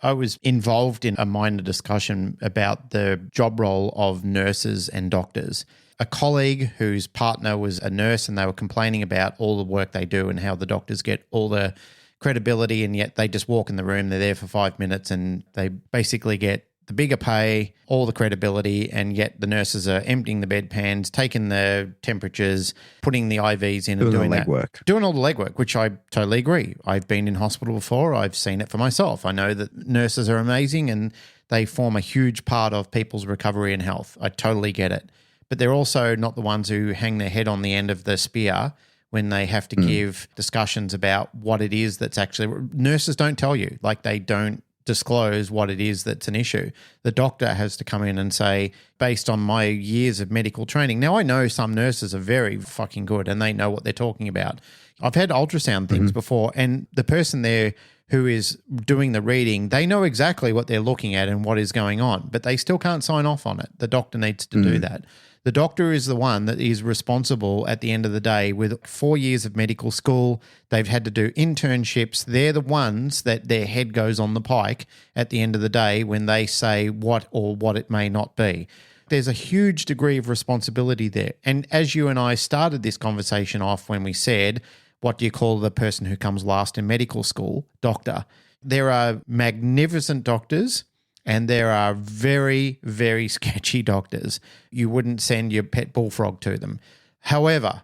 C: I was involved in a minor discussion about the job role of nurses and doctors. A colleague whose partner was a nurse, and they were complaining about all the work they do and how the doctors get all the credibility, and yet they just walk in the room, they're there for 5 minutes, and they basically get the bigger pay, all the credibility, and yet the nurses are emptying the bedpans, taking the temperatures, putting the IVs in, and doing
B: the
C: that.
B: legwork.
C: Doing all the legwork, which I totally agree. I've been in hospital before. I've seen it for myself. I know that nurses are amazing and they form a huge part of people's recovery and health. I totally get it. But they're also not the ones who hang their head on the end of the spear when they have to give discussions about what it is that's actually... Nurses don't tell you. Like, they don't disclose what it is that's an issue. The doctor has to come in and say, based on my years of medical training. Now, I know some nurses are very fucking good and they know what they're talking about. I've had ultrasound things before, and the person there who is doing the reading, they know exactly what they're looking at and what is going on, but they still can't sign off on it. The doctor needs to do that. The doctor is the one that is responsible at the end of the day with 4 years of medical school. They've had to do internships. They're the ones that their head goes on the pike at the end of the day when they say what or what it may not be. There's a huge degree of responsibility there. And as you and I started this conversation off when we said, what do you call the person who comes last in medical school? Doctor. There are magnificent doctors and there are very, very sketchy doctors. You wouldn't send your pet bullfrog to them. However,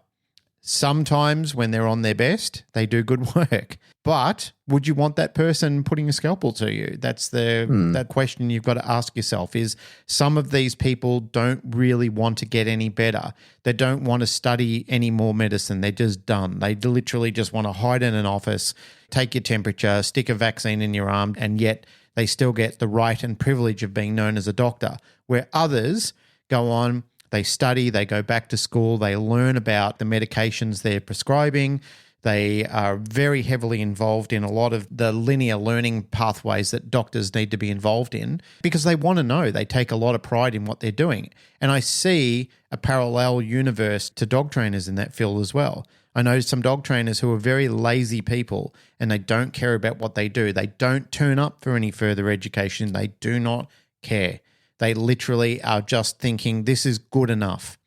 C: sometimes when they're on their best, they do good work. But would you want that person putting a scalpel to you? That's that question you've got to ask yourself is some of these people don't really want to get any better. They don't want to study any more medicine. They're just done. They literally just want to hide in an office, take your temperature, stick a vaccine in your arm, and yet they still get the right and privilege of being known as a doctor. Where others go on, they study, they go back to school, they learn about the medications they're prescribing. They are very heavily involved in a lot of the linear learning pathways that doctors need to be involved in because they want to know. They take a lot of pride in what they're doing. And I see a parallel universe to dog trainers in that field as well. I know some dog trainers who are very lazy people and they don't care about what they do. They don't turn up for any further education. They do not care. They literally are just thinking this is good enough.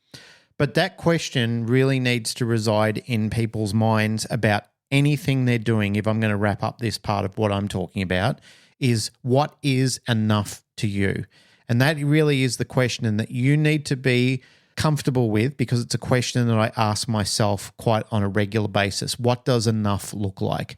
C: But that question really needs to reside in people's minds about anything they're doing, if I'm going to wrap up this part of what I'm talking about, is what is enough to you? And that really is the question that you need to be comfortable with because it's a question that I ask myself quite on a regular basis. What does enough look like?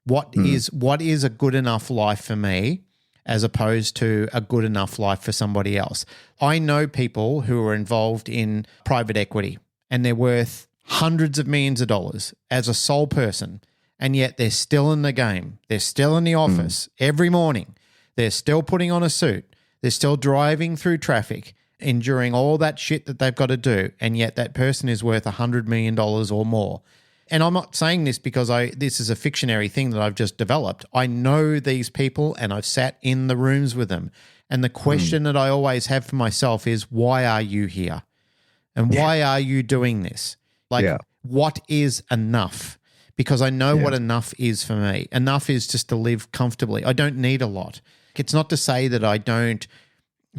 C: What is a good enough life for me as opposed to a good enough life for somebody else? I know people who are involved in private equity and they're worth hundreds of millions of dollars as a sole person, and yet they're still in the game. They're still in the office every morning. They're still putting on a suit. They're still driving through traffic, enduring all that shit that they've got to do, and yet that person is worth $100 million or more. And I'm not saying this because this is a fictionary thing that I've just developed. I know these people and I've sat in the rooms with them. And the question that I always have for myself is, why are you here? And why are you doing this? What is enough? Because I know what enough is for me. Enough is just to live comfortably. I don't need a lot. It's not to say that I don't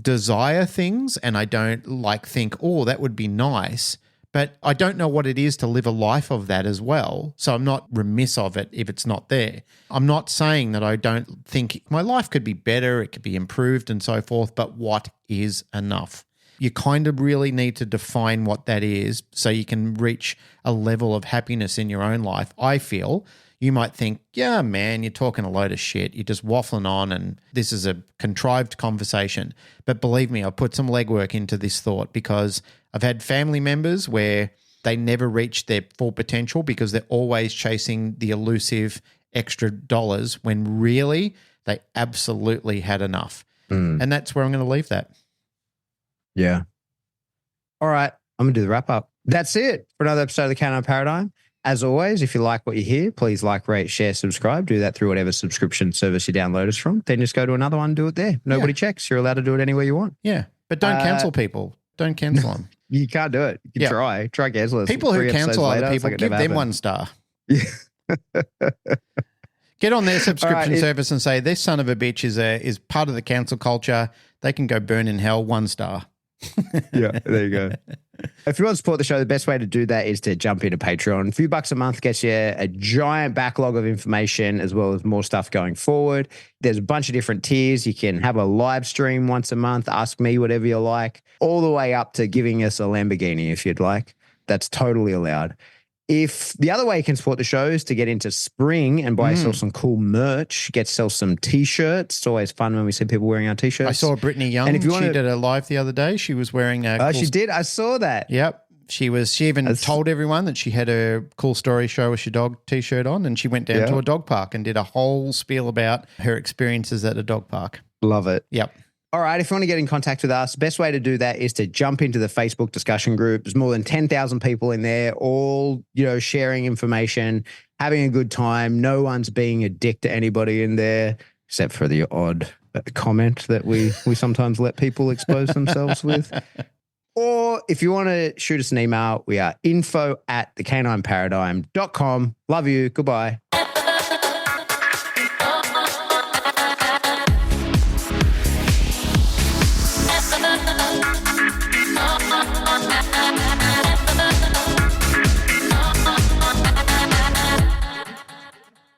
C: desire things and I don't think, oh, that would be nice. But I don't know what it is to live a life of that as well. So I'm not remiss of it if it's not there. I'm not saying that I don't think my life could be better, it could be improved and so forth, but what is enough? You kind of really need to define what that is so you can reach a level of happiness in your own life. I feel you might think, yeah, man, you're talking a load of shit. You're just waffling on and this is a contrived conversation. But believe me, I put some legwork into this thought because I've had family members where they never reach their full potential because they're always chasing the elusive extra dollars when really they absolutely had enough. And that's where I'm going to leave that.
B: Yeah. All right. I'm going to do the wrap up. That's it for another episode of the Canine Paradigm. As always, if you like what you hear, please like, rate, share, subscribe. Do that through whatever subscription service you download us from. Then just go to another one and do it there. Nobody checks. You're allowed to do it anywhere you want.
C: Yeah. But don't cancel people. Don't cancel them.
B: You can't do it. You can try. Try cancel us.
C: People who cancel other people, give them 1 star. Yeah. Get on their subscription service and say, this son of a bitch is part of the cancel culture. They can go burn in hell. 1 star.
B: Yeah, there you go. If you want to support the show, the best way to do that is to jump into Patreon. A few bucks a month gets you a giant backlog of information as well as more stuff going forward. There's a bunch of different tiers. You can have a live stream once a month, ask me whatever you like, all the way up to giving us a Lamborghini if you'd like. That's totally allowed. If the other way you can support the show is to get into spring and buy yourself some cool merch, get yourself some T-shirts. It's always fun when we see people wearing our T-shirts.
C: I saw Brittany Young. And if you she did a live the other day. She was wearing a
B: cool... she did? I saw that.
C: Yep. She even told everyone that she had a cool story show with your dog T-shirt on, and she went down to a dog park and did a whole spiel about her experiences at a dog park.
B: Love it.
C: Yep.
B: All right, if you want to get in contact with us, best way to do that is to jump into the Facebook discussion group. There's more than 10,000 people in there, all, sharing information, having a good time. No one's being a dick to anybody in there, except for the odd comment that we sometimes let people expose themselves with. Or if you want to shoot us an email, we are info@thecanineparadigm.com. Love you. Goodbye.